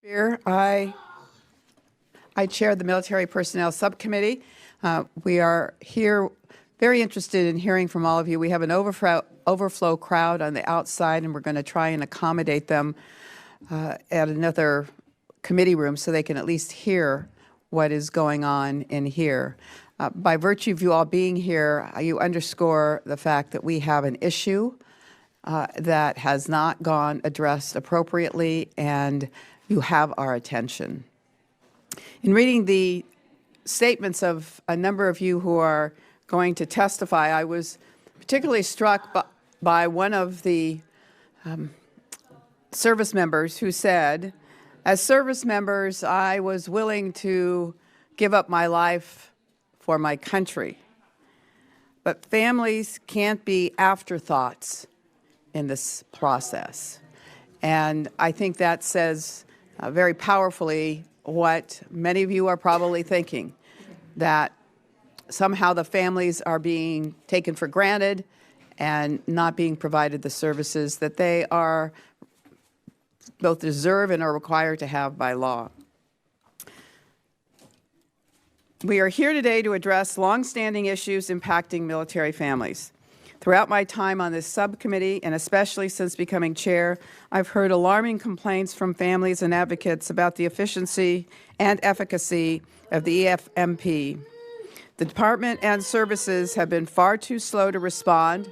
Here, I chair the Military Personnel Subcommittee. We are here very interested in hearing from all of you. We have an overflow crowd on the outside, and we're going to try and accommodate them at another committee room so they can at least hear what is going on in here. By virtue of you all being here, you underscore the fact that we have an issue that has not gone addressed appropriately, and you have our attention. In reading the statements of a number of you who are going to testify, I was particularly struck by one of the service members who said, as service members, I was willing to give up my life for my country. But families can't be afterthoughts in this process. And I think that says very powerfully what many of you are probably thinking, that somehow the families are being taken for granted and not being provided the services that they are both deserve and are required to have by law. We are here today to address longstanding issues impacting military families. Throughout my time on this subcommittee, and especially since becoming chair, I've heard alarming complaints from families and advocates about the efficiency and efficacy of the EFMP. The department and services have been far too slow to respond,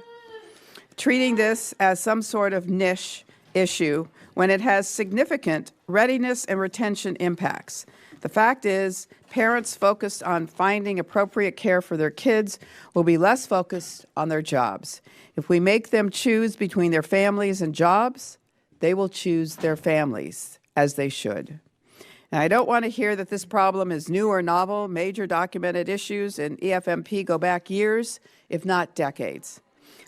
treating this as some sort of niche issue when it has significant readiness and retention impacts. The fact is, parents focused on finding appropriate care for their kids will be less focused on their jobs. If we make them choose between their families and jobs, they will choose their families, as they should. And I don't want to hear that this problem is new or novel. Major documented issues in EFMP go back years, if not decades.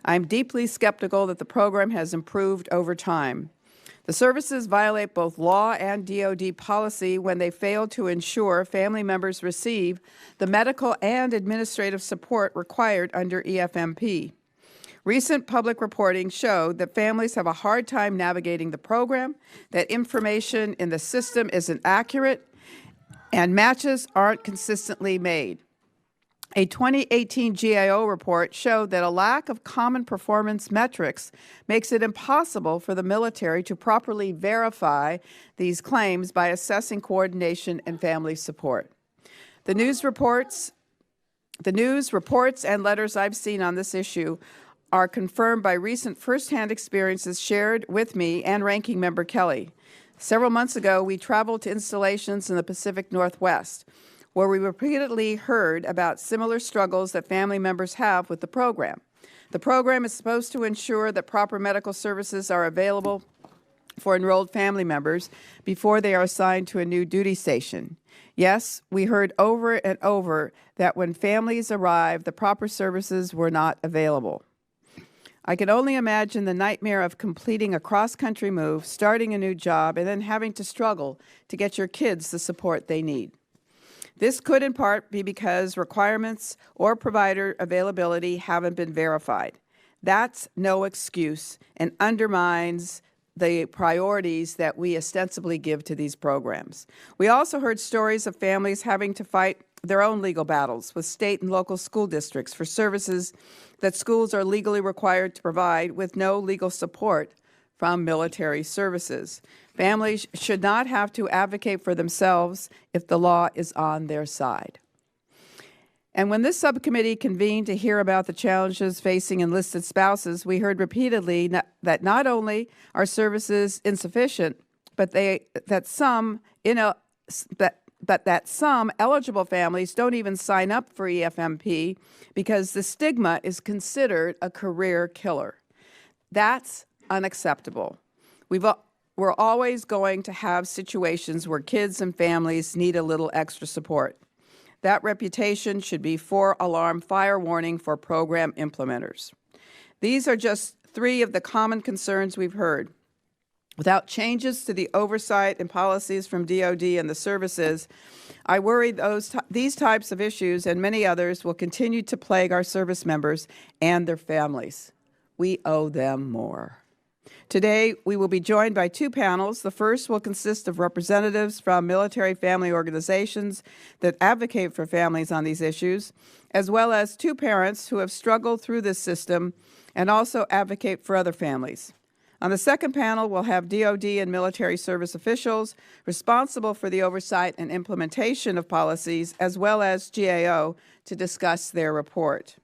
I'm deeply skeptical that the program has improved over time. The services violate both law and DoD policy when they fail to ensure family members receive the medical and administrative support required under EFMP. Recent public reporting showed that families have a hard time navigating the program, that information in the system isn't accurate, and matches aren't consistently made. A 2018 GAO report showed that a lack of common performance metrics makes it impossible for the military to properly verify these claims by assessing coordination and family support. The news reports and letters I've seen on this issue are confirmed by recent firsthand experiences shared with me and Ranking Member Kelly. Several months ago, we traveled to installations in the Pacific Northwest, where we repeatedly heard about similar struggles that family members have with the program. The program is supposed to ensure that proper medical services are available for enrolled family members before they are assigned to a new duty station. Yes, we heard over and over that when families arrived, the proper services were not available. I can only imagine the nightmare of completing a cross-country move, starting a new job, and then having to struggle to get your kids the support they need. This could in part be because requirements or provider availability haven't been verified. That's no excuse and undermines the priorities that we ostensibly give to these programs. We also heard stories of families having to fight their own legal battles with state and local school districts for services that schools are legally required to provide with no legal support from military services. Families should not have to advocate for themselves if the law is on their side. And when this subcommittee convened to hear about the challenges facing enlisted spouses, we heard repeatedly that not only are services insufficient, but that some eligible families don't even sign up for EFMP because the stigma is considered a career killer. That's unacceptable. We're always going to have situations where kids and families need a little extra support. That reputation should be 4-alarm fire warning for program implementers. These are just 3 of the common concerns we've heard. Without changes to the oversight and policies from DoD and the services, I worry these types of issues and many others will continue to plague our service members and their families. We owe them more. Today, we will be joined by two panels. The first will consist of representatives from military family organizations that advocate for families on these issues, as well as two parents who have struggled through this system and also advocate for other families. On the second panel, we'll have DoD and military service officials responsible for the oversight and implementation of policies, as well as GAO, to discuss their report.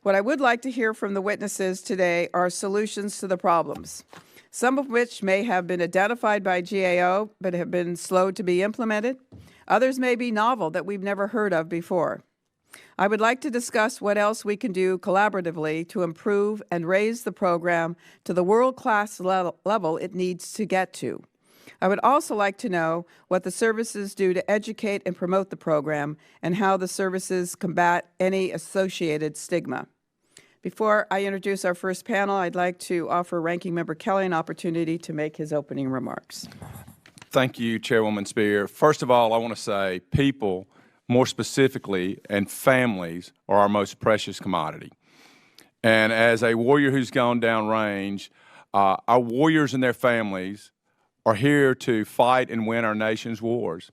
What I would like to hear from the witnesses today are solutions to the problems, some of which may have been identified by GAO but have been slow to be implemented. Others may be novel that we've never heard of before. I would like to discuss what else we can do collaboratively to improve and raise the program to the world-class level it needs to get to. I would also like to know what the services do to educate and promote the program and how the services combat any associated stigma. Before I introduce our first panel, I'd like to offer Ranking Member Kelly an opportunity to make his opening remarks. Thank you, Chairwoman Spear. First of all, I want to say people, more specifically, and families are our most precious commodity. And as a warrior who's gone down range, our warriors and their families are here to fight and win our nation's wars.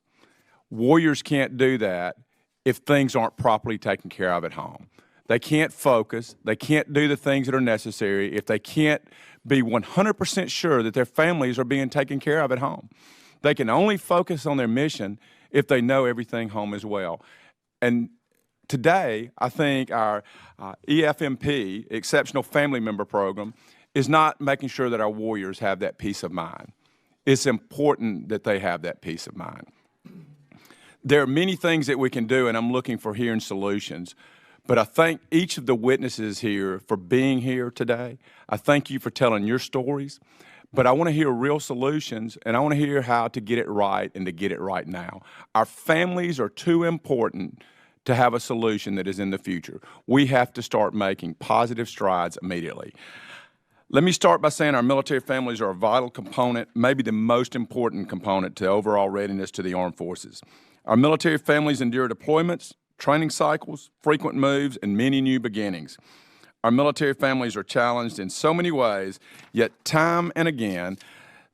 Warriors can't do that if things aren't properly taken care of at home. They can't focus, they can't do the things that are necessary if they can't be 100% sure that their families are being taken care of at home. They can only focus on their mission if they know everything home is well. And today, I think our EFMP, Exceptional Family Member Program, is not making sure that our warriors have that peace of mind. It's important that they have that peace of mind. There are many things that we can do, and I'm looking for hearing solutions. But I thank each of the witnesses here for being here today. I thank you for telling your stories. But I want to hear real solutions, and I want to hear how to get it right and to get it right now. Our families are too important to have a solution that is in the future. We have to start making positive strides immediately. Let me start by saying our military families are a vital component, maybe the most important component to overall readiness to the armed forces. Our military families endure deployments, training cycles, frequent moves, and many new beginnings. Our military families are challenged in so many ways, yet time and again,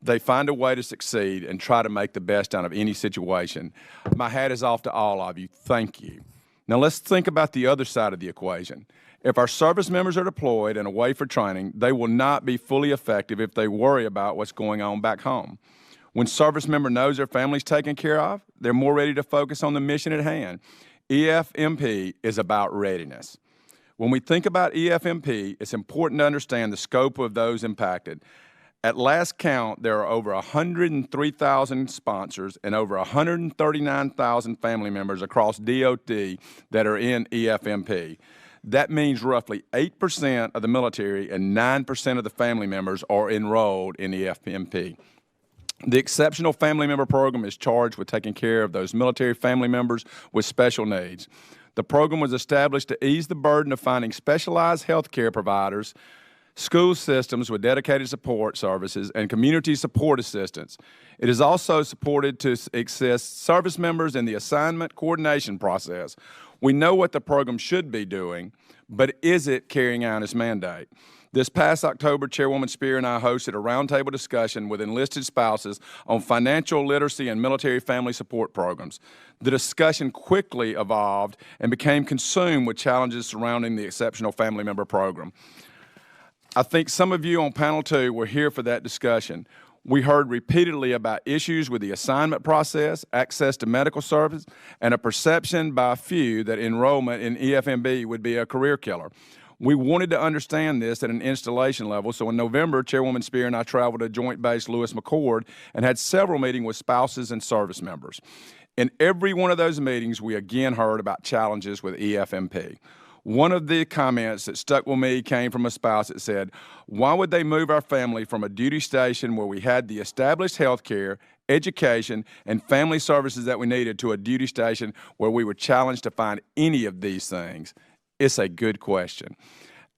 they find a way to succeed and try to make the best out of any situation. My hat is off to all of you. Thank you. Now let's think about the other side of the equation. If our service members are deployed and away for training, they will not be fully effective if they worry about what's going on back home. When service member knows their family's taken care of, they're more ready to focus on the mission at hand. EFMP is about readiness. When we think about EFMP, it's important to understand the scope of those impacted. At last count, there are over 103,000 sponsors and over 139,000 family members across DOD that are in EFMP. That means roughly 8% of the military and 9% of the family members are enrolled in EFMP. The Exceptional Family Member Program is charged with taking care of those military family members with special needs. The program was established to ease the burden of finding specialized health care providers, school systems with dedicated support services, and community support assistance. It is also supported to assist service members in the assignment coordination process. We know what the program should be doing, but is it carrying out its mandate? This past October, Chairwoman Spear and I hosted a roundtable discussion with enlisted spouses on financial literacy and military family support programs. The discussion quickly evolved and became consumed with challenges surrounding the Exceptional Family Member Program. I think some of you on panel 2 were here for that discussion. We heard repeatedly about issues with the assignment process, access to medical service, and a perception by a few that enrollment in EFMB would be a career killer. We wanted to understand this at an installation level, so in November, Chairwoman Spear and I traveled to Joint Base Lewis McChord and had several meetings with spouses and service members. In every one of those meetings, we again heard about challenges with EFMP. One of the comments that stuck with me came from a spouse that said, why would they move our family from a duty station where we had the established health care, education, and family services that we needed to a duty station where we were challenged to find any of these things? It's a good question.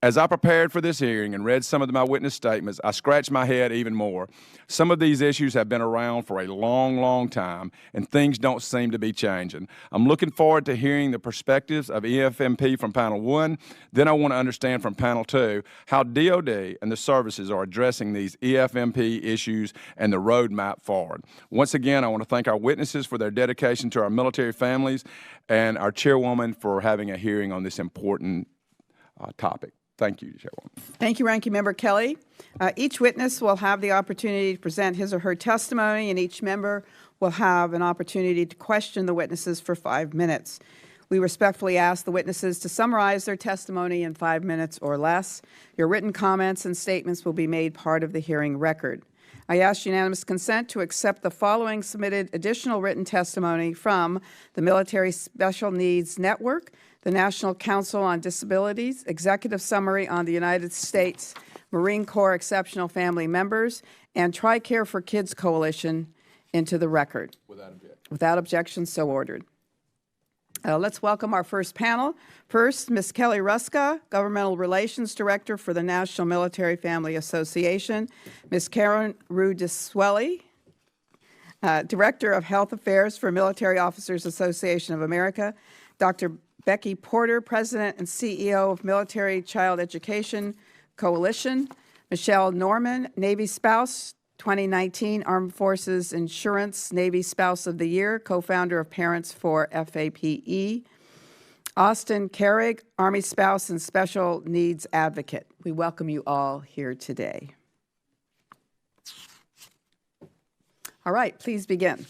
As I prepared for this hearing and read some of my witness statements, I scratched my head even more. Some of these issues have been around for a long, long time, and things don't seem to be changing. I'm looking forward to hearing the perspectives of EFMP from Panel 1. Then I want to understand from Panel 2 how DOD and the services are addressing these EFMP issues and the roadmap forward. Once again, I want to thank our witnesses for their dedication to our military families and our chairwoman for having a hearing on this important topic. Thank you, Chairwoman. Thank you, Ranking Member Kelly. Each witness will have the opportunity to present his or her testimony, and each member will have an opportunity to question the witnesses for 5 minutes. We respectfully ask the witnesses to summarize their testimony in 5 minutes or less. Your written comments and statements will be made part of the hearing record. I ask unanimous consent to accept the following submitted additional written testimony from the Military Special Needs Network, the National Council on Disabilities, Executive Summary on the United States Marine Corps Exceptional Family Members, and TRICARE for Kids Coalition into the record. Without objection. Without objection, so ordered. Let's welcome our first panel. First, Ms. Kelly Ruska, Governmental Relations Director for the National Military Family Association. Ms. Karen Rudiswelli, Director of Health Affairs for Military Officers Association of America. Dr. Becky Porter, President and CEO of Military Child Education Coalition. Michelle Norman, Navy Spouse, 2019 Armed Forces Insurance Navy Spouse of the Year, co-founder of Parents for FAPE. Austin Carrig, Army Spouse and Special Needs Advocate. We welcome you all here today. All right, please begin.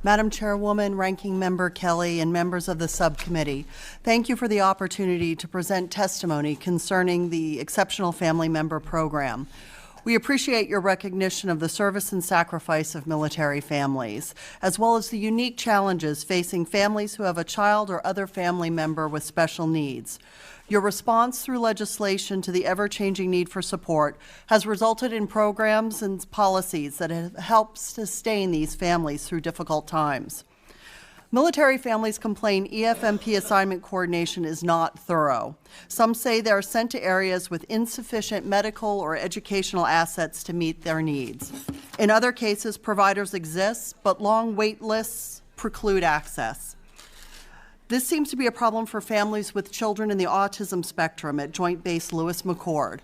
Madam Chairwoman, Ranking Member Kelly, and members of the subcommittee, thank you for the opportunity to present testimony concerning the Exceptional Family Member Program. We appreciate your recognition of the service and sacrifice of military families, as well as the unique challenges facing families who have a child or other family member with special needs. Your response through legislation to the ever-changing need for support has resulted in programs and policies that have helped sustain these families through difficult times. Military families complain EFMP assignment coordination is not thorough. Some say they are sent to areas with insufficient medical or educational assets to meet their needs. In other cases, providers exist, but long wait lists preclude access. This seems to be a problem for families with children in the autism spectrum at Joint Base Lewis McChord.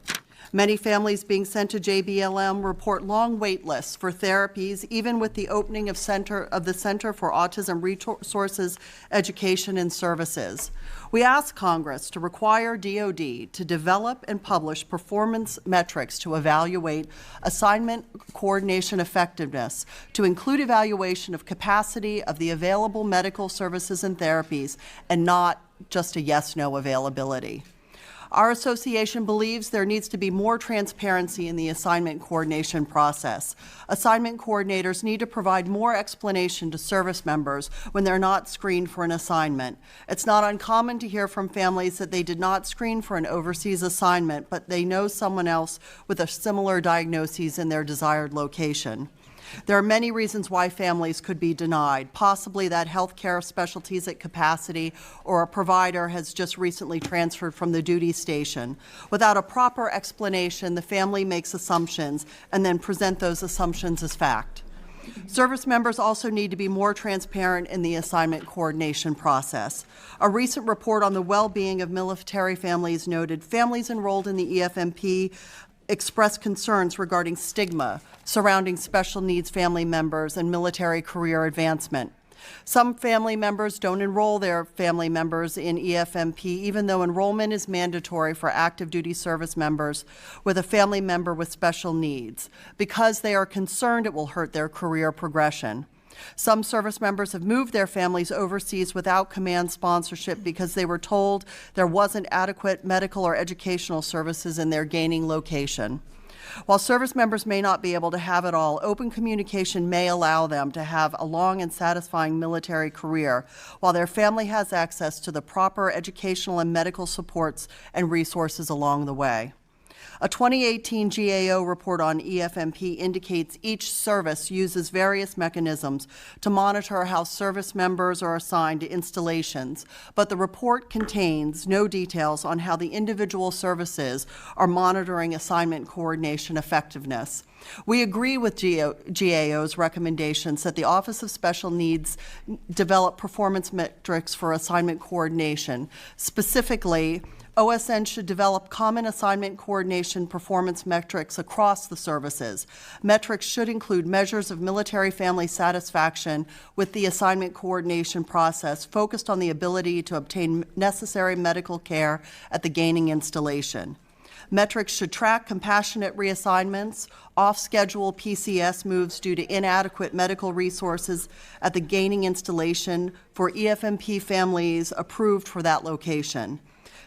Many families being sent to JBLM report long wait lists for therapies, even with the opening of the Center for Autism Resources, Education, and Services. We ask Congress to require DOD to develop and publish performance metrics to evaluate assignment coordination effectiveness, to include evaluation of capacity of the available medical services and therapies, and not just a yes-no availability. Our association believes there needs to be more transparency in the assignment coordination process. Assignment coordinators need to provide more explanation to service members when they're not screened for an assignment. It's not uncommon to hear from families that they did not screen for an overseas assignment, but they know someone else with a similar diagnosis in their desired location. There are many reasons why families could be denied, possibly that healthcare specialties at capacity or a provider has just recently transferred from the duty station. Without a proper explanation, the family makes assumptions and then present those assumptions as fact. Service members also need to be more transparent in the assignment coordination process. A recent report on the well-being of military families noted families enrolled in the EFMP expressed concerns regarding stigma surrounding special needs family members and military career advancement. Some family members don't enroll their family members in EFMP, even though enrollment is mandatory for active duty service members with a family member with special needs, because they are concerned it will hurt their career progression. Some service members have moved their families overseas without command sponsorship because they were told there wasn't adequate medical or educational services in their gaining location. While service members may not be able to have it all, open communication may allow them to have a long and satisfying military career while their family has access to the proper educational and medical supports and resources along the way. A 2018 GAO report on EFMP indicates each service uses various mechanisms to monitor how service members are assigned to installations, but the report contains no details on how the individual services are monitoring assignment coordination effectiveness. We agree with GAO's recommendations that the Office of Special Needs develop performance metrics for assignment coordination. Specifically, OSN should develop common assignment coordination performance metrics across the services. Metrics should include measures of military family satisfaction with the assignment coordination process focused on the ability to obtain necessary medical care at the gaining installation. Metrics should track compassionate reassignments, off-schedule PCS moves due to inadequate medical resources at the gaining installation for EFMP families approved for that location.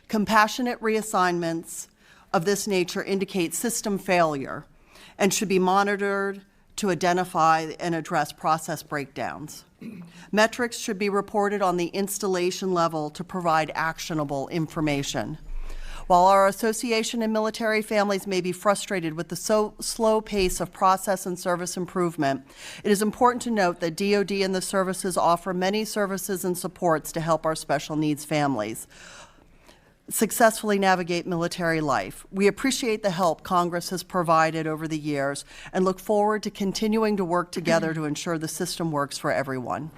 Compassionate reassignments of this nature indicate system failure and should be monitored to identify and address process breakdowns. Metrics should be reported on the installation level to provide actionable information. While our association and military families may be frustrated with the slow pace of process and service improvement, it is important to note that DoD and the services offer many services and supports to help our special needs families successfully navigate military life. We appreciate the help Congress has provided over the years and look forward to continuing to work together to ensure the system works for everyone.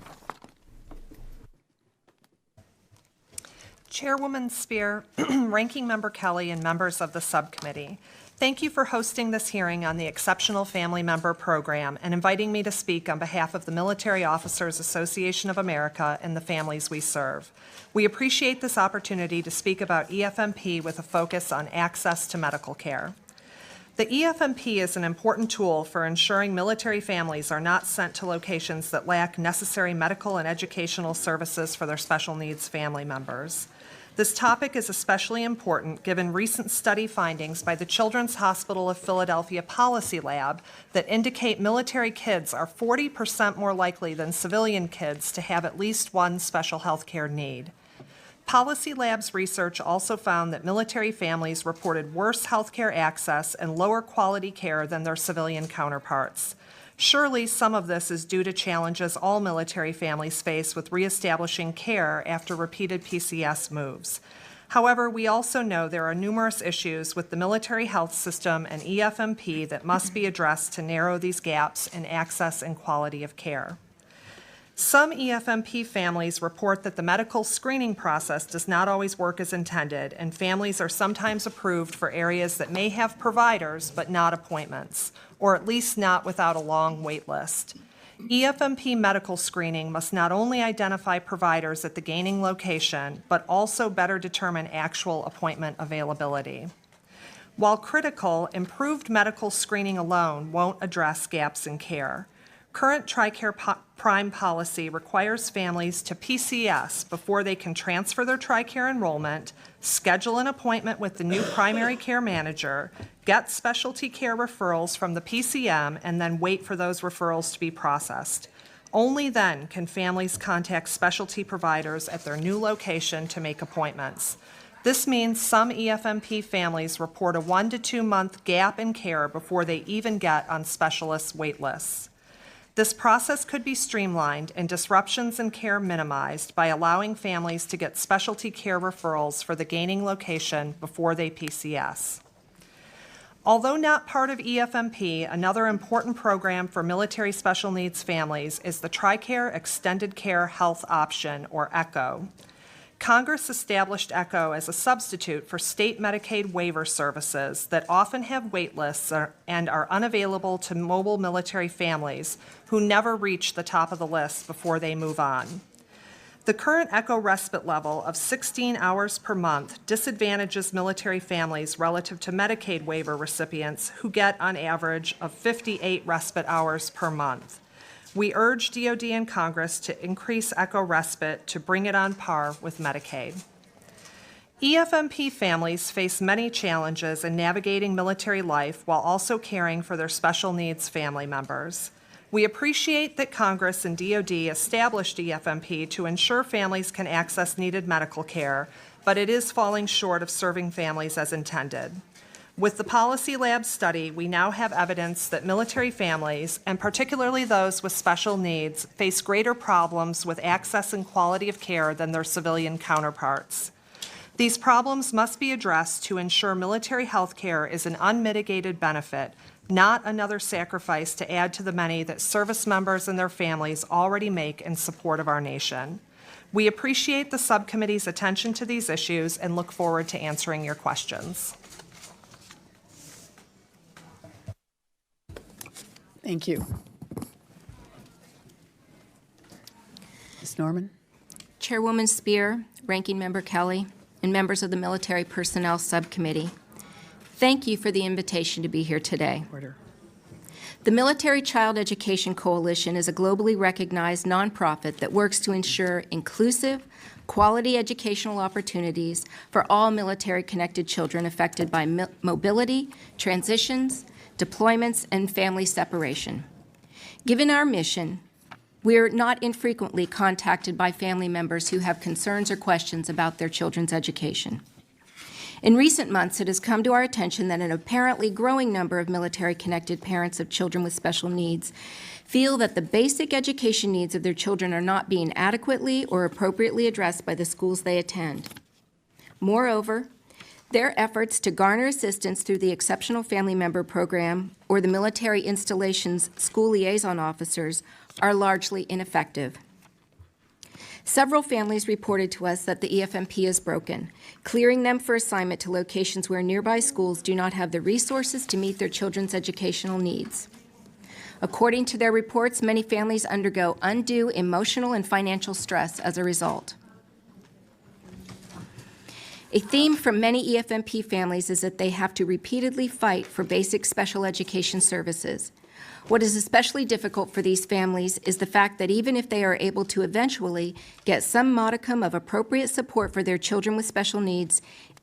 Chairwoman Spear, Ranking Member Kelly, and members of the subcommittee, thank you for hosting this hearing on the Exceptional Family Member Program and inviting me to speak on behalf of the Military Officers Association of America and the families we serve. We appreciate this opportunity to speak about EFMP with a focus on access to medical care. The EFMP is an important tool for ensuring military families are not sent to locations that lack necessary medical and educational services for their special needs family members. This topic is especially important given recent study findings by the Children's Hospital of Philadelphia Policy Lab that indicate military kids are 40% more likely than civilian kids to have at least one special health care need. Policy Lab's research also found that military families reported worse health care access and lower quality care than their civilian counterparts. Surely some of this is due to challenges all military families face with reestablishing care after repeated PCS moves. However, we also know there are numerous issues with the military health system and EFMP that must be addressed to narrow these gaps in access and quality of care. Some EFMP families report that the medical screening process does not always work as intended, and families are sometimes approved for areas that may have providers but not appointments, or at least not without a long wait list. EFMP medical screening must not only identify providers at the gaining location, but also better determine actual appointment availability. While critical, improved medical screening alone won't address gaps in care. Current TRICARE Prime policy requires families to PCS before they can transfer their TRICARE enrollment, schedule an appointment with the new primary care manager, get specialty care referrals from the PCM, and then wait for those referrals to be processed. Only then can families contact specialty providers at their new location to make appointments. This means some EFMP families report a 1 to 2 month gap in care before they even get on specialist wait lists. This process could be streamlined and disruptions in care minimized by allowing families to get specialty care referrals for the gaining location before they PCS. Although not part of EFMP, another important program for military special needs families is the TRICARE Extended Care Health Option, or ECHO. Congress established ECHO as a substitute for state Medicaid waiver services that often have wait lists and are unavailable to mobile military families who never reach the top of the list before they move on. The current ECHO respite level of 16 hours per month disadvantages military families relative to Medicaid waiver recipients who get on average of 58 respite hours per month. We urge DoD and Congress to increase ECHO respite to bring it on par with Medicaid. EFMP families face many challenges in navigating military life while also caring for their special needs family members. We appreciate that Congress and DoD established EFMP to ensure families can access needed medical care, but it is falling short of serving families as intended. With the Policy Lab study, we now have evidence that military families, and particularly those with special needs, face greater problems with access and quality of care than their civilian counterparts. These problems must be addressed to ensure military health care is an unmitigated benefit, not another sacrifice to add to the many that service members and their families already make in support of our nation. We appreciate the subcommittee's attention to these issues and look forward to answering your questions. Thank you. Ms. Norman? Chairwoman Spear, Ranking Member Kelly, and members of the Military Personnel Subcommittee, thank you for the invitation to be here today. Order. The Military Child Education Coalition is a globally recognized nonprofit that works to ensure inclusive, quality educational opportunities for all military-connected children affected by mobility, transitions, deployments, and family separation. Given our mission, we are not infrequently contacted by family members who have concerns or questions about their children's education. In recent months, it has come to our attention that an apparently growing number of military-connected parents of children with special needs feel that the basic education needs of their children are not being adequately or appropriately addressed by the schools they attend. Moreover, their efforts to garner assistance through the Exceptional Family Member Program or the Military Installations School Liaison Officers are largely ineffective. Several families reported to us that the EFMP is broken, clearing them for assignment to locations where nearby schools do not have the resources to meet their children's educational needs. According to their reports, many families undergo undue emotional and financial stress as a result. A theme from many EFMP families is that they have to repeatedly fight for basic special education services. What is especially difficult for these families is the fact that even if they are able to eventually get some modicum of appropriate support for their children with special needs,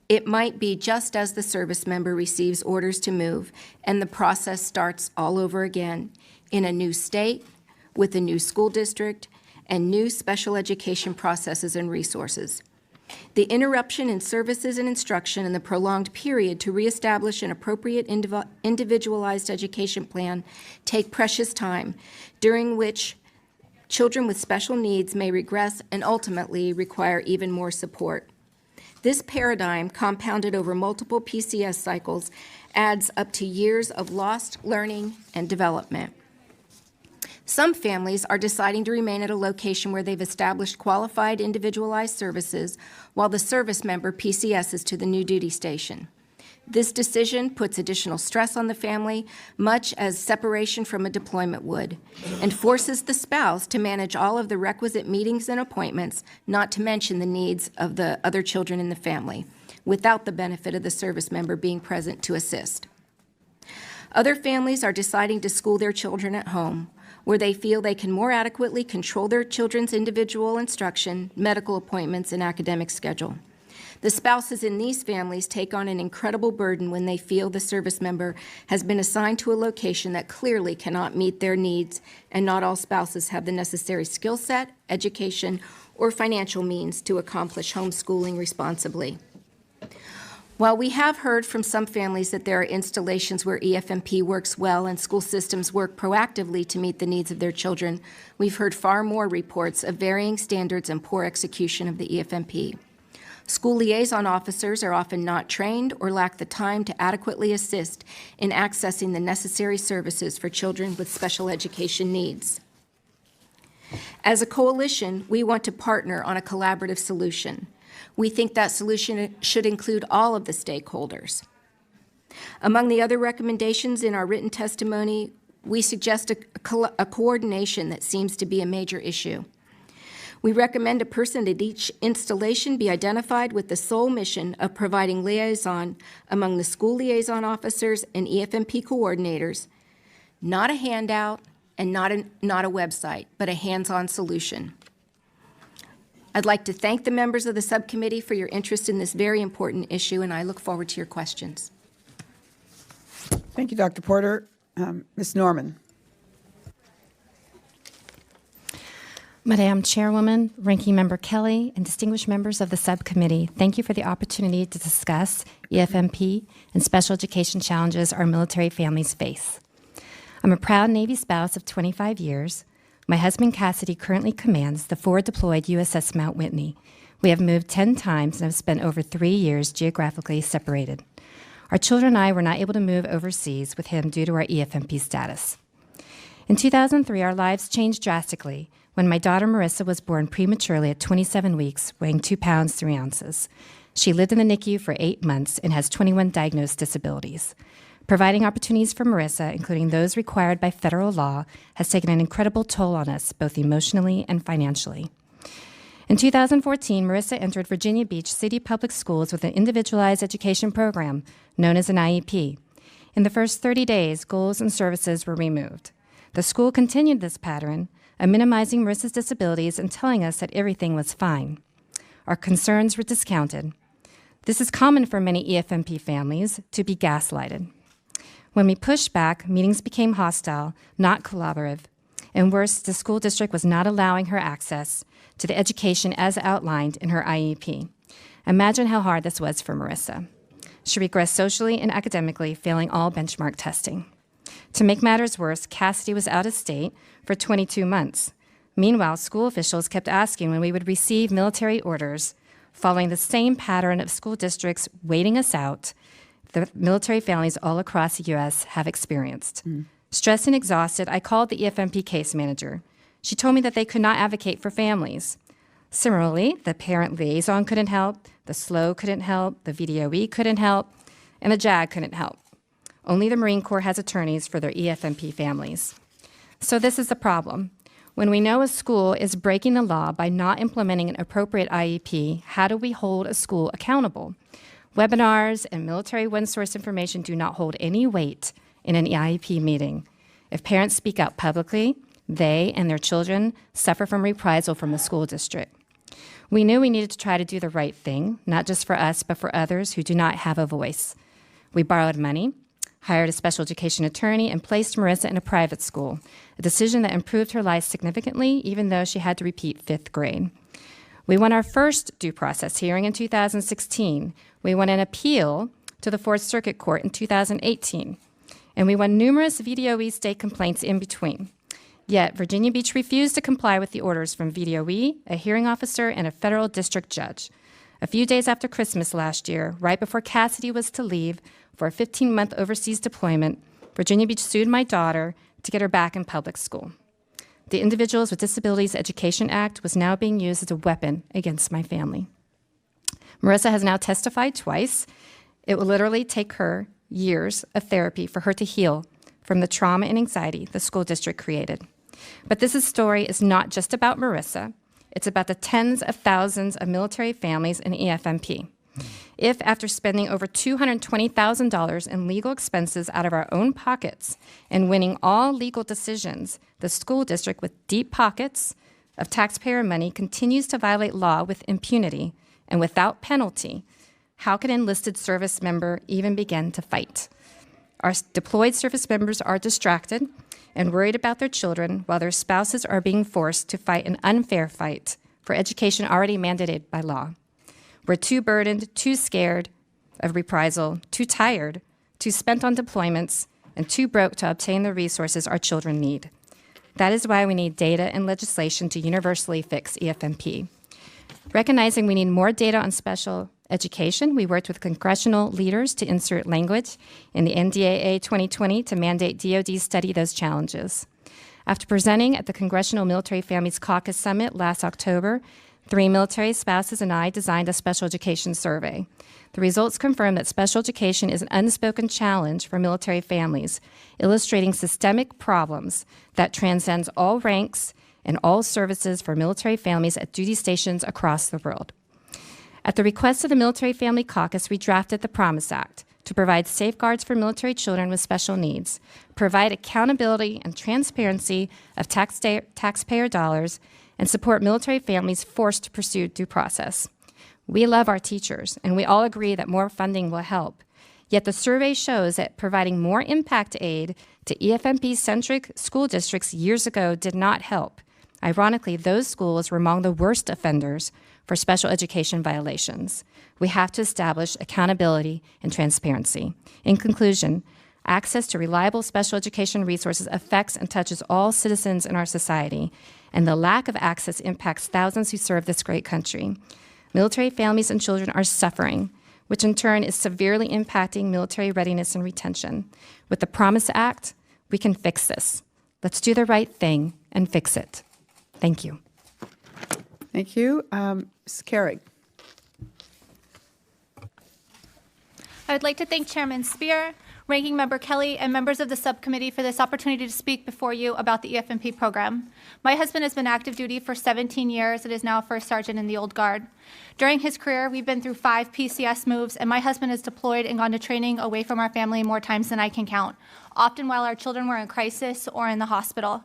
it might be just as the service member receives orders to move, and the process starts all over again in a new state, with a new school district, and new special education processes and resources. The interruption in services and instruction and the prolonged period to reestablish an appropriate individualized education plan take precious time, during which children with special needs may regress and ultimately require even more support. This paradigm, compounded over multiple PCS cycles, adds up to years of lost learning and development. Some families are deciding to remain at a location where they've established qualified individualized services while the service member PCSs to the new duty station. This decision puts additional stress on the family, much as separation from a deployment would, and forces the spouse to manage all of the requisite meetings and appointments, not to mention the needs of the other children in the family, without the benefit of the service member being present to assist. Other families are deciding to school their children at home, where they feel they can more adequately control their children's individual instruction, medical appointments, and academic schedule. The spouses in these families take on an incredible burden when they feel the service member has been assigned to a location that clearly cannot meet their needs, and not all spouses have the necessary skill set, education, or financial means to accomplish homeschooling responsibly. While we have heard from some families that there are installations where EFMP works well and school systems work proactively to meet the needs of their children, we've heard far more reports of varying standards and poor execution of the EFMP. School liaison officers are often not trained or lack the time to adequately assist in accessing the necessary services for children with special education needs. As a coalition, we want to partner on a collaborative solution. We think that solution should include all of the stakeholders. Among the other recommendations in our written testimony, we suggest a coordination that seems to be a major issue. We recommend a person at each installation be identified with the sole mission of providing liaison among the school liaison officers and EFMP coordinators, not a handout and not a website, but a hands-on solution. I'd like to thank the members of the subcommittee for your interest in this very important issue, and I look forward to your questions. Thank you, Dr. Porter. Ms. Norman. Madam Chairwoman, Ranking Member Kelly, and distinguished members of the subcommittee, thank you for the opportunity to discuss EFMP and special education challenges our military families face. I'm a proud Navy spouse of 25 years. My husband, Cassidy, currently commands the forward-deployed USS Mount Whitney. We have moved 10 times and have spent over 3 years geographically separated. Our children and I were not able to move overseas with him due to our EFMP status. In 2003, our lives changed drastically when my daughter Marissa was born prematurely at 27 weeks, weighing 2 pounds, 3 ounces. She lived in the NICU for 8 months and has 21 diagnosed disabilities. Providing opportunities for Marissa, including those required by federal law, has taken an incredible toll on us, both emotionally and financially. In 2014, Marissa entered Virginia Beach City Public Schools with an individualized education program known as an IEP. In the first 30 days, goals and services were removed. The school continued this pattern of minimizing Marissa's disabilities and telling us that everything was fine. Our concerns were discounted. This is common for many EFMP families, to be gaslighted. When we pushed back, meetings became hostile, not collaborative, and worse, the school district was not allowing her access to the education as outlined in her IEP. Imagine how hard this was for Marissa. She regressed socially and academically, failing all benchmark testing. To make matters worse, Cassidy was out of state for 22 months. Meanwhile, school officials kept asking when we would receive military orders, following the same pattern of school districts waiting us out the military families all across the U.S. have experienced. Stressed and exhausted, I called the EFMP case manager. She told me that they could not advocate for families. Similarly, the parent liaison couldn't help, the SLO couldn't help, the VDOE couldn't help, and the JAG couldn't help. Only the Marine Corps has attorneys for their EFMP families. So this is the problem. When we know a school is breaking the law by not implementing an appropriate IEP, how do we hold a school accountable? Webinars and military one-source information do not hold any weight in an IEP meeting. If parents speak out publicly, they and their children suffer from reprisal from the school district. We knew we needed to try to do the right thing, not just for us, but for others who do not have a voice. We borrowed money, hired a special education attorney, and placed Marissa in a private school, a decision that improved her life significantly, even though she had to repeat 5th grade. We won our first due process hearing in 2016. We won an appeal to the 4th Circuit Court in 2018. And we won numerous VDOE state complaints in between. Yet, Virginia Beach refused to comply with the orders from VDOE, a hearing officer, and a federal district judge. A few days after Christmas last year, right before Cassidy was to leave for a 15-month overseas deployment, Virginia Beach sued my daughter to get her back in public school. The Individuals with Disabilities Education Act was now being used as a weapon against my family. Marissa has now testified twice. It will literally take her years of therapy for her to heal from the trauma and anxiety the school district created. But this story is not just about Marissa. It's about the tens of thousands of military families in EFMP. If, after spending over $220,000 in legal expenses out of our own pockets and winning all legal decisions, the school district with deep pockets of taxpayer money continues to violate law with impunity and without penalty, how can an enlisted service member even begin to fight? Our deployed service members are distracted and worried about their children while their spouses are being forced to fight an unfair fight for education already mandated by law. We're too burdened, too scared of reprisal, too tired, too spent on deployments, and too broke to obtain the resources our children need. That is why we need data and legislation to universally fix EFMP. Recognizing we need more data on special education, we worked with congressional leaders to insert language in the NDAA 2020 to mandate DoD study those challenges. After presenting at the Congressional Military Families Caucus Summit last October, 3 military spouses and I designed a special education survey. The results confirm that special education is an unspoken challenge for military families, illustrating systemic problems that transcends all ranks and all services for military families at duty stations across the world. At the request of the Military Family Caucus, we drafted the Promise Act to provide safeguards for military children with special needs, provide accountability and transparency of taxpayer dollars, and support military families forced to pursue due process. We love our teachers, and we all agree that more funding will help. Yet the survey shows that providing more impact aid to EFMP-centric school districts years ago did not help. Ironically, those schools were among the worst offenders for special education violations. We have to establish accountability and transparency. In conclusion, access to reliable special education resources affects and touches all citizens in our society, and the lack of access impacts thousands who serve this great country. Military families and children are suffering, which in turn is severely impacting military readiness and retention. With the Promise Act, we can fix this. Let's do the right thing and fix it. Thank you. Thank you. Ms. Carrig. I would like to thank Chairman Spear, Ranking Member Kelly, and members of the subcommittee for this opportunity to speak before you about the EFMP program. My husband has been active duty for 17 years and is now a first sergeant in the Old Guard. During his career, we've been through 5 PCS moves, and my husband has deployed and gone to training away from our family more times than I can count, often while our children were in crisis or in the hospital.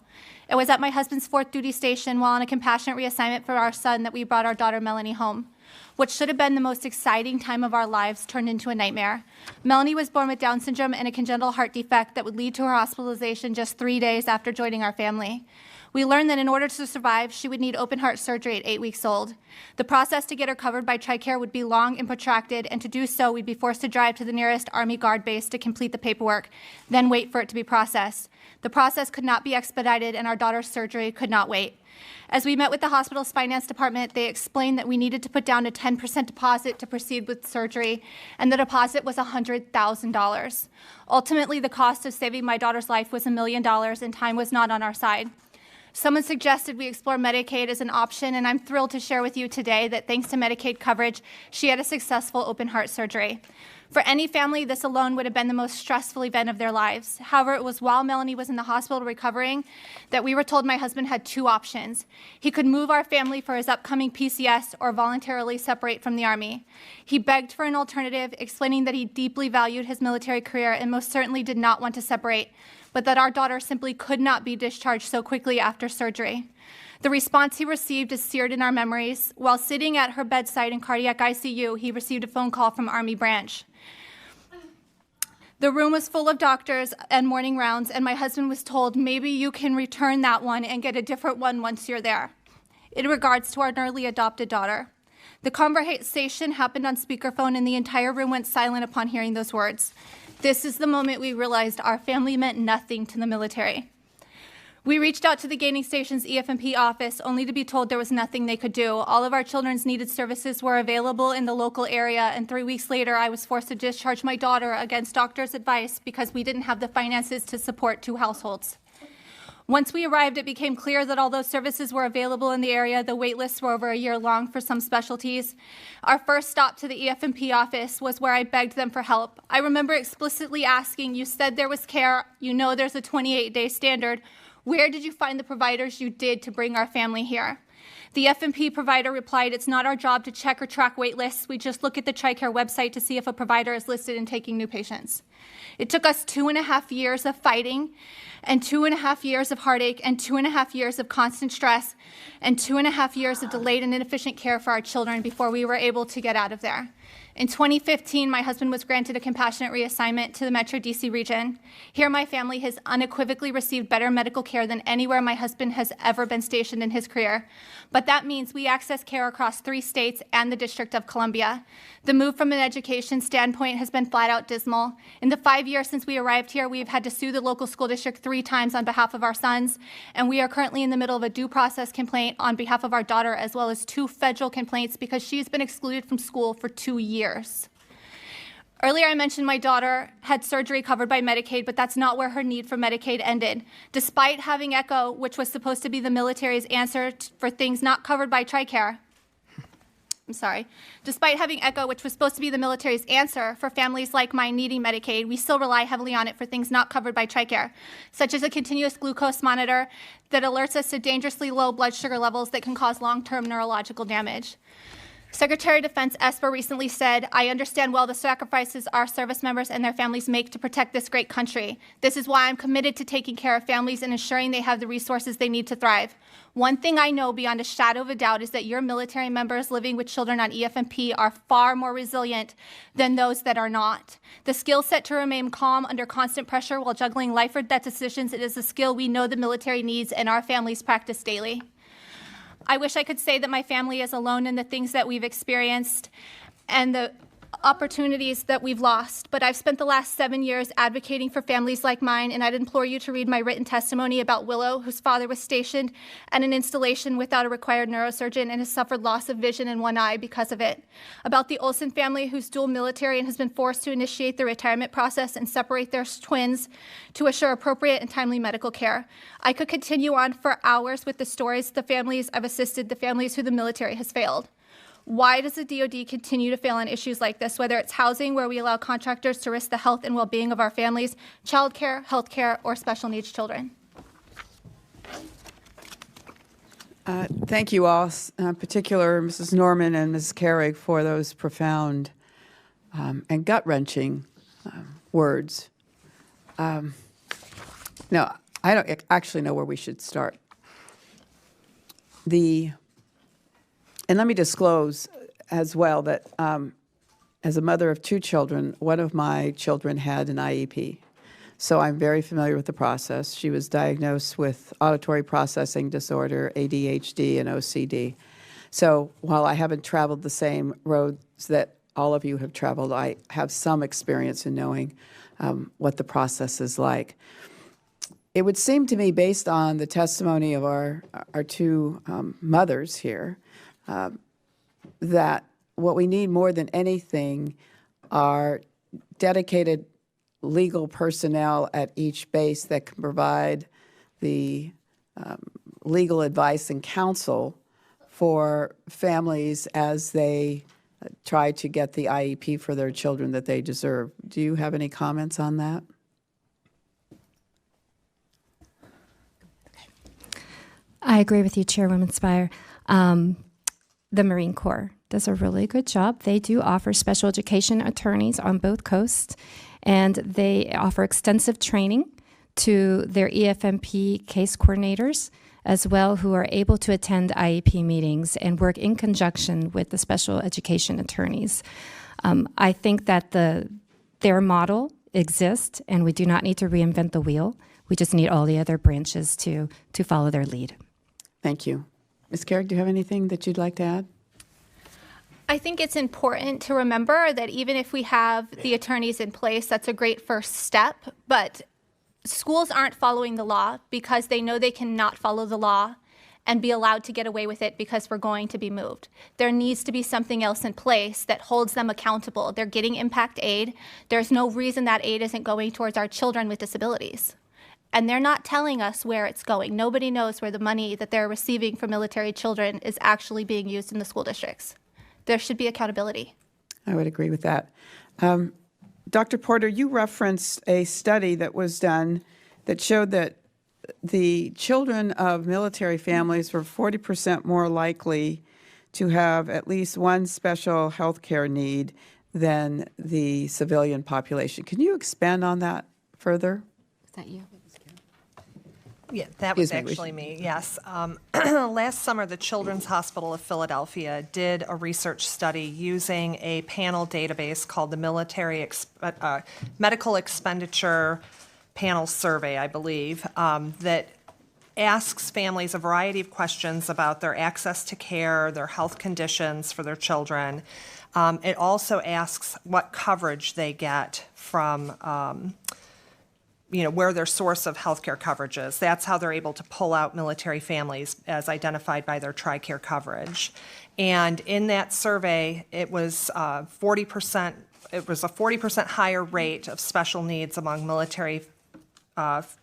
It was at my husband's 4th duty station while on a compassionate reassignment for our son that we brought our daughter Melanie home. What should have been the most exciting time of our lives turned into a nightmare. Melanie was born with Down syndrome and a congenital heart defect that would lead to her hospitalization just 3 days after joining our family. We learned that in order to survive, she would need open heart surgery at 8 weeks old. The process to get her covered by TRICARE would be long and protracted, and to do so, we'd be forced to drive to the nearest Army Guard base to complete the paperwork, then wait for it to be processed. The process could not be expedited, and our daughter's surgery could not wait. As we met with the hospital's finance department, they explained that we needed to put down a 10% deposit to proceed with surgery, and the deposit was $100,000. Ultimately, the cost of saving my daughter's life was $1 million, and time was not on our side. Someone suggested we explore Medicaid as an option, and I'm thrilled to share with you today that thanks to Medicaid coverage, she had a successful open heart surgery. For any family, this alone would have been the most stressful event of their lives. However, it was while Melanie was in the hospital recovering that we were told my husband had 2 options. He could move our family for his upcoming PCS or voluntarily separate from the Army. He begged for an alternative, explaining that he deeply valued his military career and most certainly did not want to separate, but that our daughter simply could not be discharged so quickly after surgery. The response he received is seared in our memories. While sitting at her bedside in cardiac ICU, he received a phone call from Army Branch. The room was full of doctors and morning rounds, and my husband was told, maybe you can return that one and get a different one once you're there. In regards to our newly adopted daughter, the conversation happened on speakerphone, and the entire room went silent upon hearing those words. This is the moment we realized our family meant nothing to the military. We reached out to the gaining station's EFMP office only to be told there was nothing they could do. All of our children's needed services were available in the local area, and 3 weeks later, I was forced to discharge my daughter against doctor's advice because we didn't have the finances to support 2 households. Once we arrived, it became clear that although services were available in the area, the wait lists were over a year long for some specialties. Our first stop to the EFMP office was where I begged them for help. I remember explicitly asking, you said there was care, you know there's a 28-day standard. Where did you find the providers you did to bring our family here? The FMP provider replied, it's not our job to check or track wait lists. We just look at the TRICARE website to see if a provider is listed in taking new patients. It took us 2.5 years of fighting and 2.5 years of heartache and 2.5 years of constant stress and 2.5 years of delayed and inefficient care for our children before we were able to get out of there. In 2015, my husband was granted a compassionate reassignment to the Metro DC region. Here, my family has unequivocally received better medical care than anywhere my husband has ever been stationed in his career. But that means we access care across 3 states and the District of Columbia. The move from an education standpoint has been flat out dismal. In the 5 years since we arrived here, we've had to sue the local school district 3 times on behalf of our sons, and we are currently in the middle of a due process complaint on behalf of our daughter, as well as 2 federal complaints because she's been excluded from school for 2 years. Earlier, I mentioned my daughter had surgery covered by Medicaid, but that's not where her need for Medicaid ended. Despite having ECHO, which was supposed to be the military's answer for things not covered by TRICARE, Despite having ECHO, which was supposed to be the military's answer for families like mine needing Medicaid, we still rely heavily on it for things not covered by TRICARE, such as a continuous glucose monitor that alerts us to dangerously low blood sugar levels that can cause long-term neurological damage. Secretary of Defense Esper recently said, I understand well the sacrifices our service members and their families make to protect this great country. This is why I'm committed to taking care of families and ensuring they have the resources they need to thrive. One thing I know beyond a shadow of a doubt is that your military members living with children on EFMP are far more resilient than those that are not. The skill set to remain calm under constant pressure while juggling life or death decisions, it is a skill we know the military needs and our families practice daily. I wish I could say that my family is alone in the things that we've experienced and the opportunities that we've lost, but I've spent the last 7 years advocating for families like mine, and I'd implore you to read my written testimony about Willow, whose father was stationed at an installation without a required neurosurgeon and has suffered loss of vision in one eye because of it. About the Olsen family, who's dual military and has been forced to initiate the retirement process and separate their twins to assure appropriate and timely medical care. I could continue on for hours with the stories, the families I've assisted, the families who the military has failed. Why does the DoD continue to fail on issues like this, whether it's housing, where we allow contractors to risk the health and well-being of our families, childcare, health care, or special needs children? Thank you all, in particular Mrs. Norman and Mrs. Carrig, for those profound and gut-wrenching words. No, I don't actually know where we should start. And let me disclose as well that as a mother of 2 children, one of my children had an IEP. So I'm very familiar with the process. She was diagnosed with auditory processing disorder, ADHD, and OCD. So while I haven't traveled the same roads that all of you have traveled, I have some experience in knowing what the process is like. It would seem to me, based on the testimony of our 2 mothers here, that what we need more than anything are dedicated legal personnel at each base that can provide the legal advice and counsel for families as they try to get the IEP for their children that they deserve. Do you have any comments on that? I agree with you, Chairwoman Spire. The Marine Corps does a really good job. They do offer special education attorneys on both coasts, and they offer extensive training to their EFMP case coordinators as well, who are able to attend IEP meetings and work in conjunction with the special education attorneys. I think that their model exists, and we do not need to reinvent the wheel. We just need all the other branches to follow their lead. Thank you. Ms. Carrick, do you have anything that you'd like to add? I think it's important to remember that even if we have the attorneys in place, that's a great first step, but schools aren't following the law because they know they cannot follow the law and be allowed to get away with it because we're going to be moved. There needs to be something else in place that holds them accountable. They're getting impact aid. There's no reason that aid isn't going towards our children with disabilities. And they're not telling us where it's going. Nobody knows where the money that they're receiving from military children is actually being used in the school districts. There should be accountability. I would agree with that. Dr. Porter, you referenced a study that was done that showed that the children of military families were 40% more likely to have at least one special health care need than the civilian population. Can you expand on that further? Is that you? Yeah, that was actually me, yes. Last summer, the Children's Hospital of Philadelphia did a research study using a panel database called the Military Medical Expenditure Panel Survey, I believe, that asks families a variety of questions about their access to care, their health conditions for their children. It also asks what coverage they get from where their source of healthcare coverage is. That's how they're able to pull out military families as identified by their TRICARE coverage. And in that survey, it was 40%. It was a 40% higher rate of special needs among military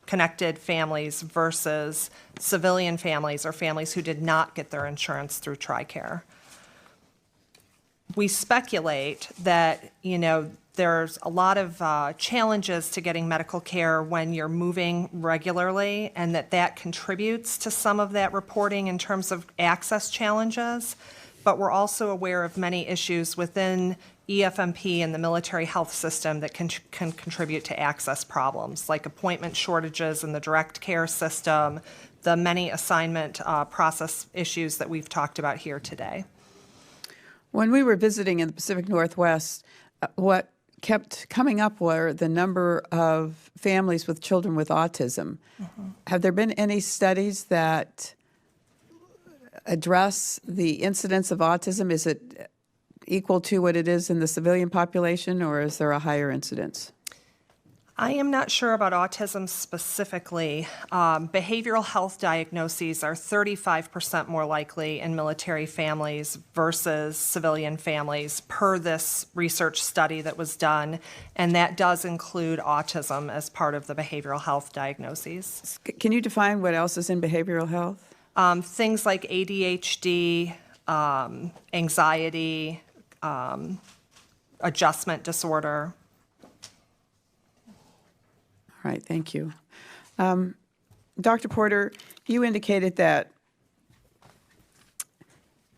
connected families versus civilian families or families who did not get their insurance through TRICARE. We speculate that, there's a lot of challenges to getting medical care when you're moving regularly, and that contributes to some of that reporting in terms of access challenges. But we're also aware of many issues within EFMP and the military health system that can contribute to access problems, like appointment shortages in the direct care system, the many assignment process issues that we've talked about here today. When we were visiting in the Pacific Northwest, what kept coming up were the number of families with children with autism. Mm-hmm. Have there been any studies that address the incidence of autism? Is it equal to what it is in the civilian population, or is there a higher incidence? I am not sure about autism specifically. Behavioral health diagnoses are 35% more likely in military families versus civilian families per this research study that was done, and that does include autism as part of the behavioral health diagnoses. Can you define what else is in behavioral health? Things like ADHD, anxiety, adjustment disorder. All right, thank you. Dr. Porter, you indicated that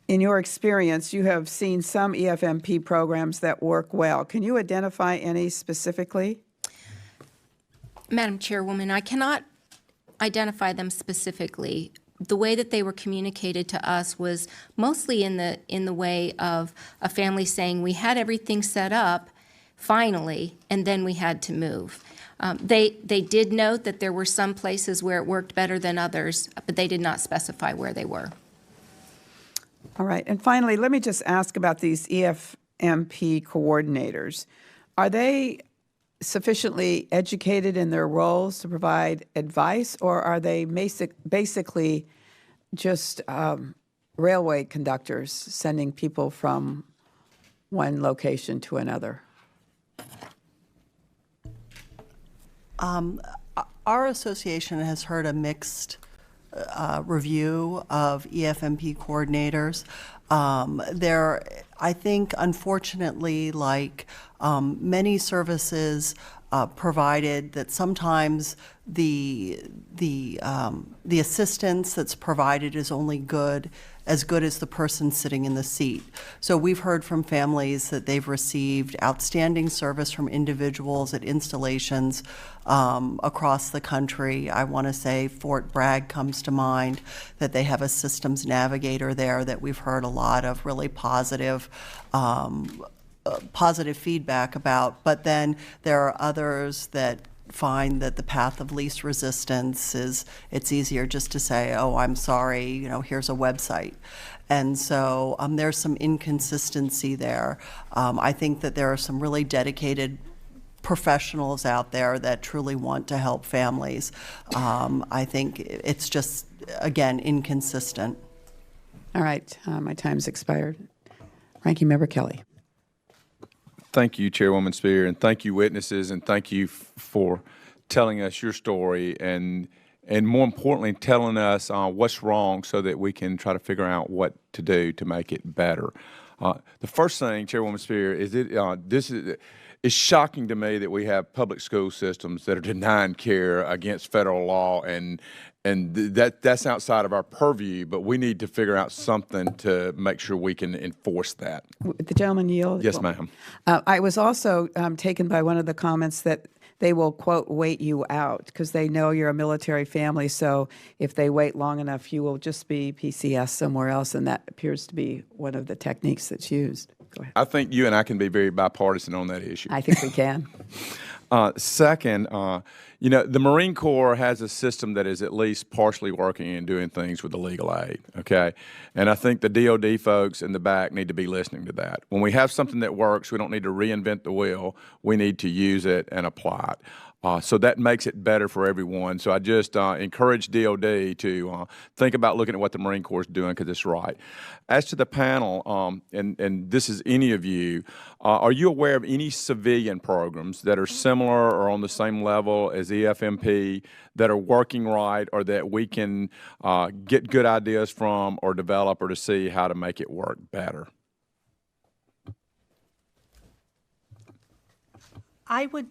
in your experience, you have seen some EFMP programs that work well. Can you identify any specifically? Madam Chairwoman, I cannot identify them specifically. The way that they were communicated to us was mostly in the way of a family saying, we had everything set up, finally, and then we had to move. They did note that there were some places where it worked better than others, but they did not specify where they were. All right, and finally, let me just ask about these EFMP coordinators. Are they sufficiently educated in their roles to provide advice, or are they basically just railway conductors sending people from one location to another? Our association has heard a mixed review of EFMP coordinators. I think, unfortunately, like many services provided, that sometimes the assistance that's provided is only as good as the person sitting in the seat. So we've heard from families that they've received outstanding service from individuals at installations across the country. I want to say Fort Bragg comes to mind, that they have a systems navigator there that we've heard a lot of really positive feedback about. But then there are others that find that the path of least resistance is, it's easier just to say, oh, I'm sorry, here's a website. And so there's some inconsistency there. I think that there are some really dedicated professionals out there that truly want to help families. I think it's just, again, inconsistent. All right, my time's expired. Ranking Member Kelly. Thank you, Chairwoman Spear, and thank you, witnesses, and thank you for telling us your story and more importantly, telling us what's wrong so that we can try to figure out what to do to make it better. The first thing, Chairwoman Spear, is it's shocking to me that we have public school systems that are denying care against federal law, and that's outside of our purview, but we need to figure out something to make sure we can enforce that. The gentleman yield? Yes, ma'am. I was also taken by one of the comments that they will, quote, wait you out because they know you're a military family, so if they wait long enough, you will just be PCS somewhere else, and that appears to be one of the techniques that's used. Go ahead. I think you and I can be very bipartisan on that issue. I think we can. Second, the Marine Corps has a system that is at least partially working and doing things with the legal aid, okay? And I think the DOD folks in the back need to be listening to that. When we have something that works, we don't need to reinvent the wheel. We need to use it and apply it. So that makes it better for everyone. So I just encourage DOD to think about looking at what the Marine Corps is doing because it's right. As to the panel, and this is any of you, are you aware of any civilian programs that are similar or on the same level as EFMP that are working right or that we can get good ideas from or develop or to see how to make it work better? I would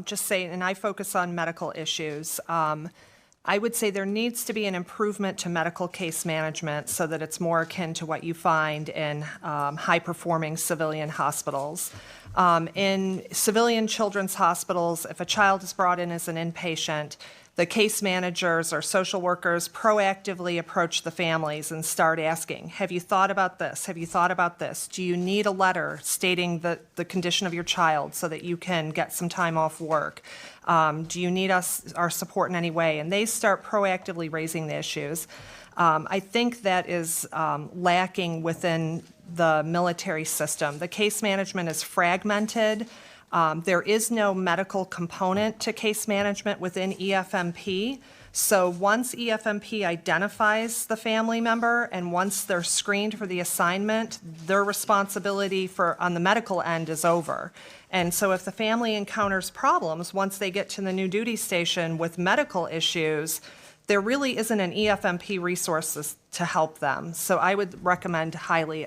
just say, and I focus on medical issues, I would say there needs to be an improvement to medical case management so that it's more akin to what you find in high-performing civilian hospitals. In civilian children's hospitals, if a child is brought in as an inpatient, the case managers or social workers proactively approach the families and start asking, have you thought about this? Have you thought about this? Do you need a letter stating the condition of your child so that you can get some time off work? Do you need our support in any way? And they start proactively raising the issues. I think that is lacking within the military system. The case management is fragmented. There is no medical component to case management within EFMP. So once EFMP identifies the family member and once they're screened for the assignment, their responsibility on the medical end is over. And so if the family encounters problems once they get to the new duty station with medical issues, there really isn't an EFMP resources to help them. So I would recommend highly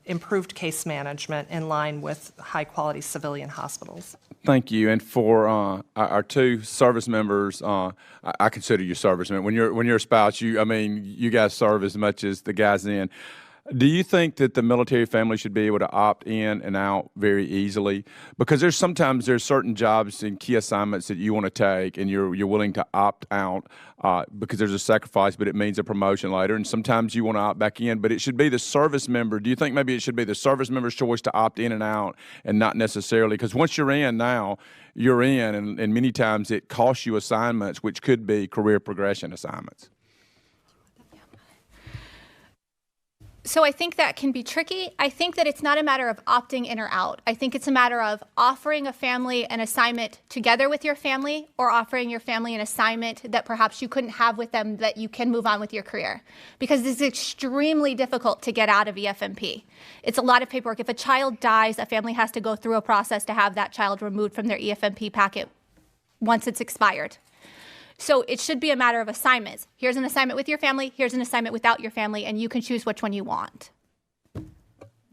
improved case management in line with high-quality civilian hospitals. Thank you. And for our two service members, I consider you servicemen. When you're a spouse, you guys serve as much as the guys in. Do you think that the military family should be able to opt in and out very easily? Because there's certain jobs and key assignments that you want to take, and you're willing to opt out because there's a sacrifice, but it means a promotion later. And sometimes you want to opt back in, but it should be the service member. Do you think maybe it should be the service member's choice to opt in and out, and not necessarily? Because once you're in now, you're in, and many times it costs you assignments, which could be career progression assignments. So I think that can be tricky. I think that it's not a matter of opting in or out. I think it's a matter of offering a family an assignment together with your family, or offering your family an assignment that perhaps you couldn't have with them that you can move on with your career. Because it's extremely difficult to get out of EFMP. It's a lot of paperwork. If a child dies, a family has to go through a process to have that child removed from their EFMP packet once it's expired. So it should be a matter of assignments. Here's an assignment with your family, here's an assignment without your family, and you can choose which one you want.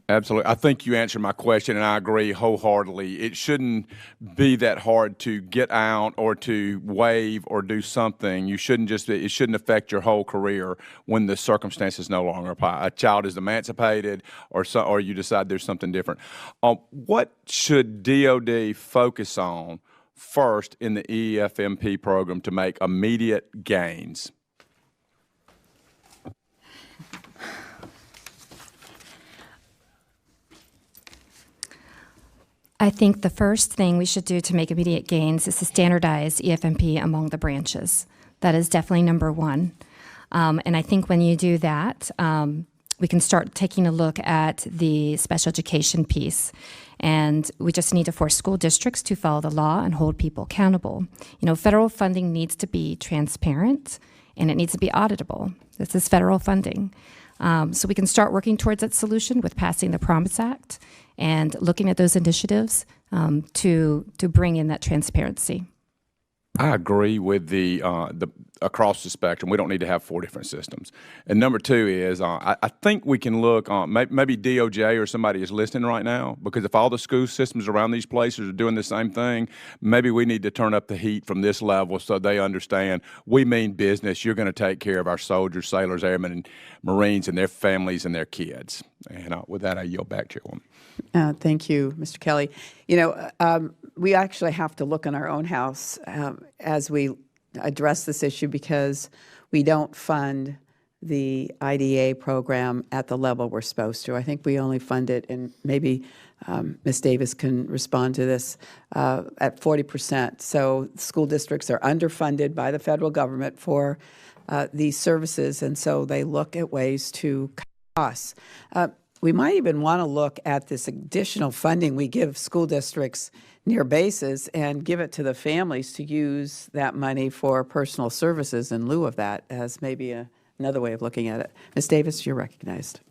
Absolutely. I think you answered my question, and I agree wholeheartedly. It shouldn't be that hard to get out or to waive or do something. It shouldn't affect your whole career when the circumstances no longer apply. A child is emancipated, or you decide there's something different. What should DOD focus on first in the EFMP program to make immediate gains? I think the first thing we should do to make immediate gains is to standardize EFMP among the branches. That is definitely number one. And I think when you do that, we can start taking a look at the special education piece. And we just need to force school districts to follow the law and hold people accountable. Federal funding needs to be transparent, and it needs to be auditable. This is federal funding. So we can start working towards that solution with passing the Promise Act and looking at those initiatives to bring in that transparency. I agree with the across the spectrum. We don't need to have 4 different systems. And number 2 is I think we can look maybe DOJ or somebody is listening right now, because if all the school systems around these places are doing the same thing, maybe we need to turn up the heat from this level so they understand we mean business. You're going to take care of our soldiers, sailors, airmen, and Marines and their families and their kids. And with that, I yield back, Chairwoman. Thank you, Mr. Kelly. We actually have to look in our own house as we address this issue, because we don't fund the IDA program at the level we're supposed to. I think we only fund it, and maybe Ms. Davis can respond to this, at 40%. So school districts are underfunded by the federal government for these services, and so they look at ways to cut costs. We might even want to look at this additional funding we give school districts near bases and give it to the families to use that money for personal services in lieu of that, as maybe another way of looking at it. Ms. Davis, you're recognized.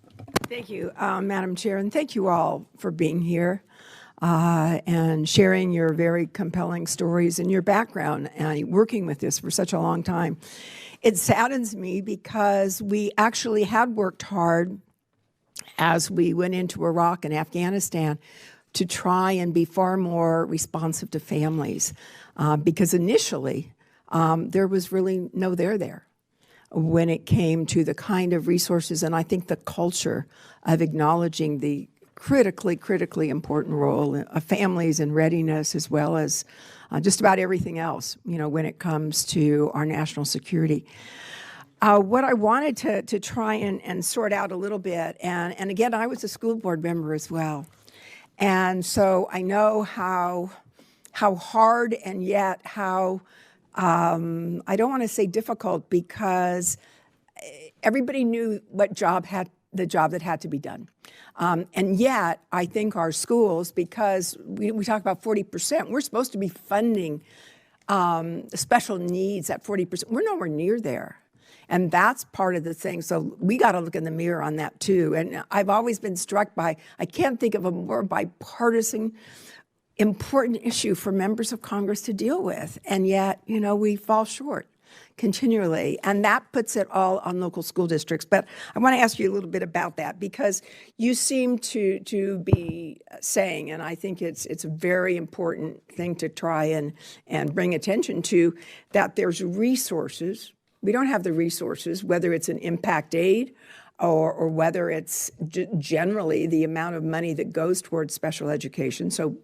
Thank you, Madam Chair, and thank you all for being here and sharing your very compelling stories and your background and working with this for such a long time. It saddens me because we actually had worked hard as we went into Iraq and Afghanistan to try and be far more responsive to families, because initially there was really no there when it came to the kind of resources and I think the culture of acknowledging the critically important role of families in readiness, as well as just about everything else, when it comes to our national security. What I wanted to try and sort out a little bit, and again, I was a school board member as well. And so I know how hard and yet how, I don't want to say difficult, because everybody knew the job that had to be done. And yet, I think our schools, because we talk about 40%, we're supposed to be funding special needs at 40%. We're nowhere near there. And that's part of the thing. So we got to look in the mirror on that too. And I've always been struck by, I can't think of a more bipartisan, important issue for members of Congress to deal with. And yet, we fall short continually. And that puts it all on local school districts. But I want to ask you a little bit about that, because you seem to be saying, and I think it's a very important thing to try and bring attention to, that there's resources. We don't have the resources, whether it's an impact aid or whether it's generally the amount of money that goes towards special education. So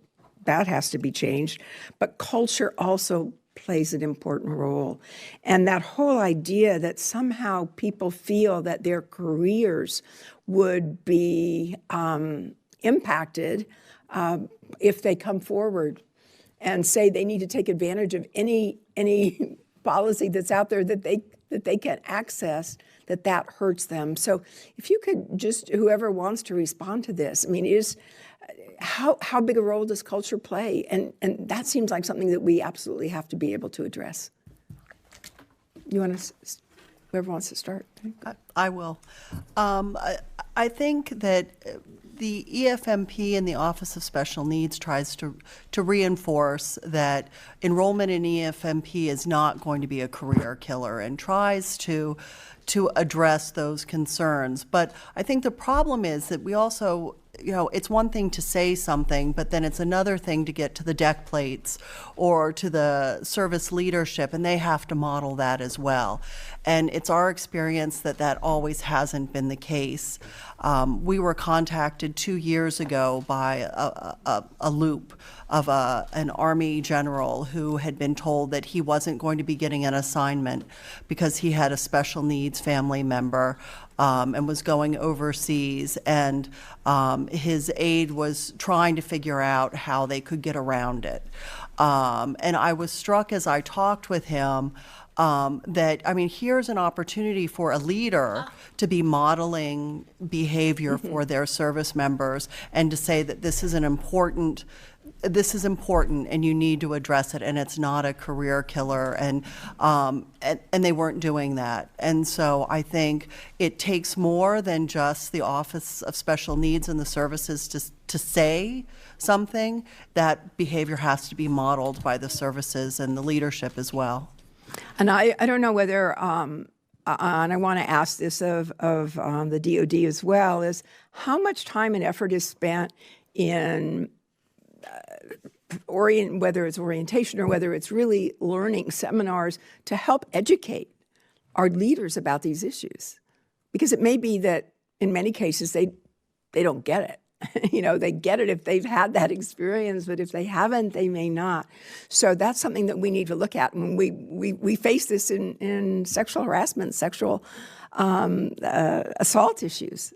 that has to be changed. But culture also plays an important role. And that whole idea that somehow people feel that their careers would be impacted if they come forward and say they need to take advantage of any policy that's out there that they can access, that hurts them. So if you could just, whoever wants to respond to this, I mean, how big a role does culture play? And that seems like something that we absolutely have to be able to address. You want to, whoever wants to start? I will. I think that the EFMP and the Office of Special Needs tries to reinforce that enrollment in EFMP is not going to be a career killer, and tries to address those concerns. But I think the problem is that we also, it's one thing to say something, but then it's another thing to get to the deck plates or to the service leadership, and they have to model that as well. And it's our experience that always hasn't been the case. We were contacted 2 years ago by a loop of an Army general who had been told that he wasn't going to be getting an assignment because he had a special needs family member and was going overseas, and his aide was trying to figure out how they could get around it. And I was struck as I talked with him that, I mean, here's an opportunity for a leader to be modeling behavior for their service members and to say that this is important and you need to address it, and it's not a career killer, and they weren't doing that. And so I think it takes more than just the Office of Special Needs and the services to say something. That behavior has to be modeled by the services and the leadership as well. And I don't know whether, and I want to ask this of the DOD as well, is how much time and effort is spent in whether it's orientation or whether it's really learning seminars to help educate our leaders about these issues? Because it may be that in many cases they don't get it. They get it if they've had that experience, but if they haven't, they may not. So that's something that we need to look at when we face this in sexual harassment, sexual assault issues.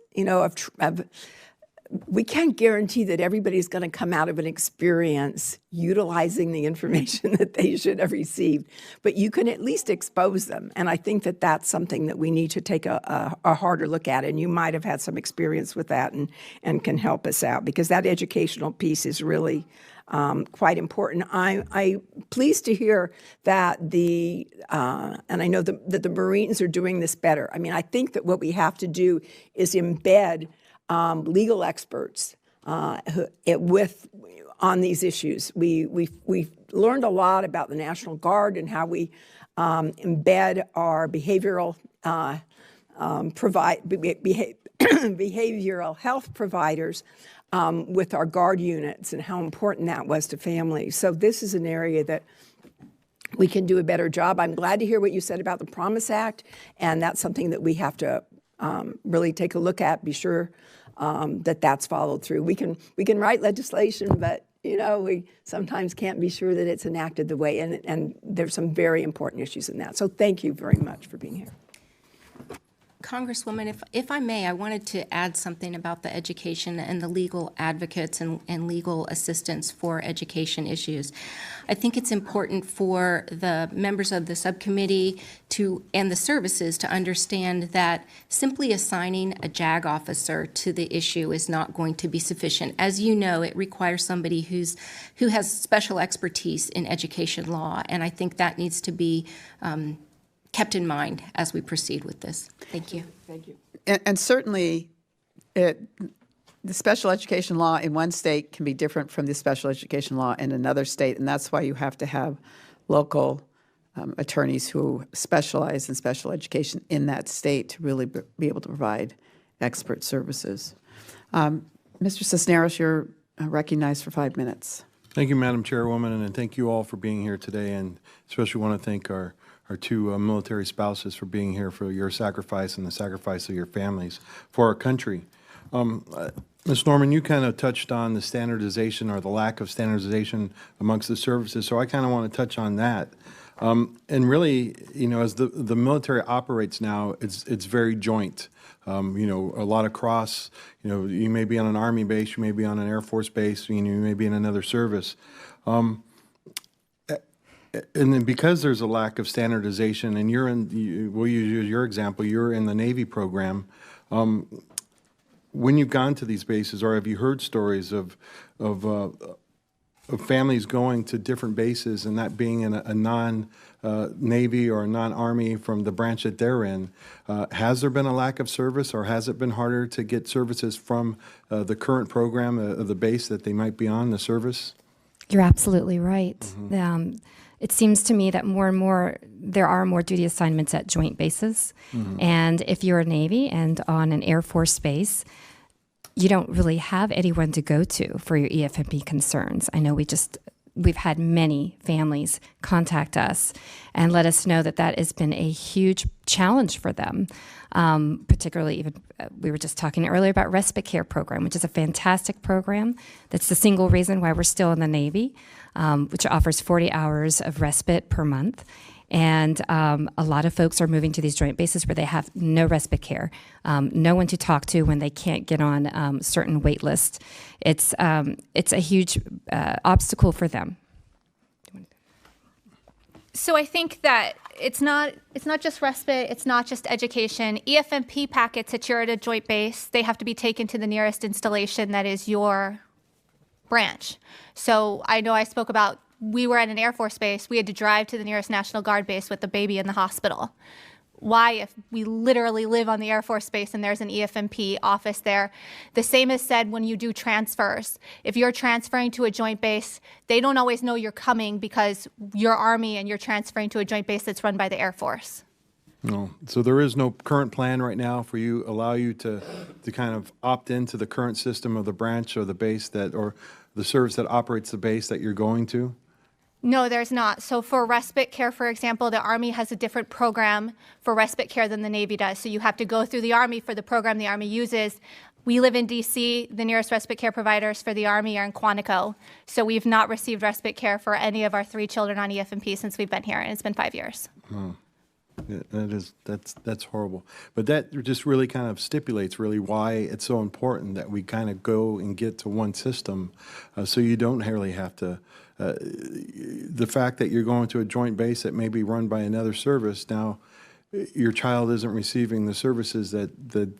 We can't guarantee that everybody's going to come out of an experience utilizing the information that they should have received, but you can at least expose them. And I think that that's something that we need to take a harder look at. And you might have had some experience with that and can help us out, because that educational piece is really quite important. I'm pleased to hear that and I know that the Marines are doing this better. I mean, I think that what we have to do is embed legal experts on these issues. We've learned a lot about the National Guard and how we embed our behavioral behavioral health providers with our Guard units, and how important that was to families. So this is an area that we can do a better job. I'm glad to hear what you said about the Promise Act, and that's something that we have to really take a look at, be sure that's followed through. We can write legislation, but we sometimes can't be sure that it's enacted the way, and there's some very important issues in that. So thank you very much for being here. Congresswoman, if I may, I wanted to add something about the education and the legal advocates and legal assistance for education issues. I think it's important for the members of the subcommittee and the services to understand that simply assigning a JAG officer to the issue is not going to be sufficient. As you know, it requires somebody who has special expertise in education law, and I think that needs to be kept in mind as we proceed with this. Thank you. Thank you. And certainly, the special education law in one state can be different from the special education law in another state, and that's why you have to have local attorneys who specialize in special education in that state to really be able to provide expert services. Mr. Cisneros, you're recognized for 5 minutes. Thank you, Madam Chairwoman, and thank you all for being here today, and especially want to thank our two military spouses for being here, for your sacrifice and the sacrifice of your families for our country. Ms. Norman, you kind of touched on the standardization or the lack of standardization amongst the services, so I kind of want to touch on that. And really, as the military operates now, it's very joint. A lot of cross, you may be on an Army base, you may be on an Air Force base, you may be in another service. And then because there's a lack of standardization, and we'll use your example, you're in the Navy program, when you've gone to these bases, or have you heard stories of families going to different bases and that being in a non-Navy or a non-Army from the branch that they're in? Has there been a lack of service, or has it been harder to get services from the current program of the base that they might be on, the service? You're absolutely right. Mm-hmm. It seems to me that more and more there are more duty assignments at joint bases. Mm-hmm. And if you're a Navy and on an Air Force base, you don't really have anyone to go to for your EFMP concerns. I know we've had many families contact us and let us know that has been a huge challenge for them. Particularly, even we were just talking earlier about respite care program, which is a fantastic program. That's the single reason why we're still in the Navy, which offers 40 hours of respite per month. And a lot of folks are moving to these joint bases where they have no respite care, no one to talk to when they can't get on certain wait lists. It's a huge obstacle for them. So I think that it's not just respite, it's not just education. EFMP packets that you're at a joint base, they have to be taken to the nearest installation that is your branch. So I know I spoke about, we were at an Air Force base, we had to drive to the nearest National Guard base with the baby in the hospital. Why, if we literally live on the Air Force base and there's an EFMP office there? The same is said when you do transfers. If you're transferring to a joint base, they don't always know you're coming because you're Army and you're transferring to a joint base that's run by the Air Force. No. So there is no current plan right now for you, allow you to kind of opt into the current system of the branch or the base or the service that operates the base that you're going to? No, there's not. So for respite care, for example, the Army has a different program for respite care than the Navy does. So you have to go through the Army for the program the Army uses. We live in D.C. The nearest respite care providers for the Army are in Quantico. So we've not received respite care for any of our 3 children on EFMP since we've been here, and it's been 5 years. Oh. Yeah, that's horrible. But that just really kind of stipulates really why it's so important that we kind of go and get to one system, so you don't really have to. The fact that you're going to a joint base that may be run by another service, now your child isn't receiving the services that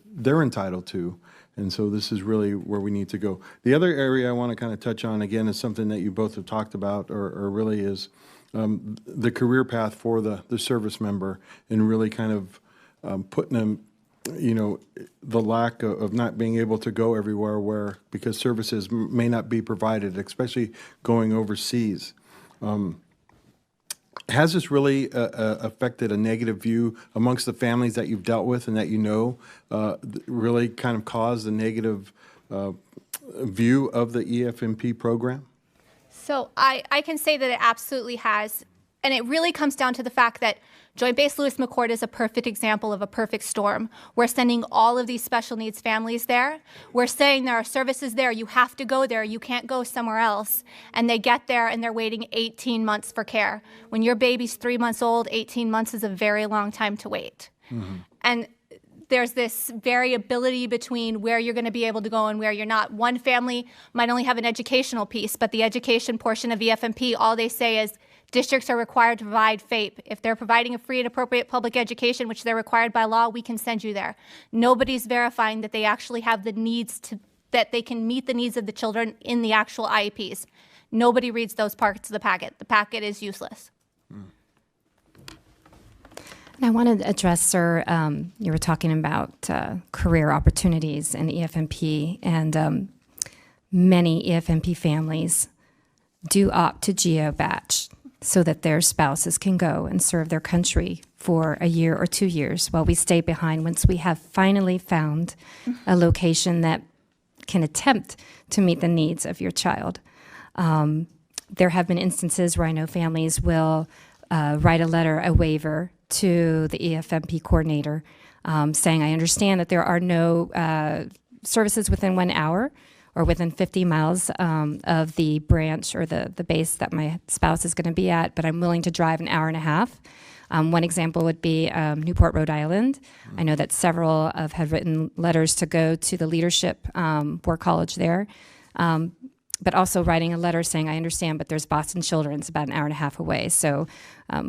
they're entitled to. And so this is really where we need to go. The other area I want to kind of touch on, again, is something that you both have talked about, or really is the career path for the service member, and really kind of putting them, the lack of not being able to go everywhere because services may not be provided, especially going overseas. Has this really affected a negative view amongst the families that you've dealt with and that really kind of caused a negative view of the EFMP program? So I can say that it absolutely has. And it really comes down to the fact that Joint Base Lewis McChord is a perfect example of a perfect storm. We're sending all of these special needs families there. We're saying there are services there. You have to go there. You can't go somewhere else. And they get there and they're waiting 18 months for care. When your baby's 3 months old, 18 months is a very long time to wait. And there's this variability between where you're going to be able to go and where you're not. One family might only have an educational piece, but the education portion of EFMP, all they say is districts are required to provide FAPE. If they're providing a free and appropriate public education, which they're required by law, we can send you there. Nobody's verifying that they actually have the needs that they can meet the needs of the children in the actual IEPs. Nobody reads those parts of the packet. The packet is useless. And I wanted to address, sir, you were talking about career opportunities in EFMP, and many EFMP families do opt to geo-batch so that their spouses can go and serve their country for a year or 2 years while we stay behind once we have finally found a location that can attempt to meet the needs of your child. There have been instances where I know families will write a letter, a waiver, to the EFMP coordinator saying, I understand that there are no services within 1 hour or within 50 miles of the branch or the base that my spouse is going to be at, but I'm willing to drive an hour and a half. One example would be Newport, Rhode Island. I know that several have written letters to go to the leadership for college there, but also writing a letter saying, I understand, but there's Boston Children's about an hour and a half away. So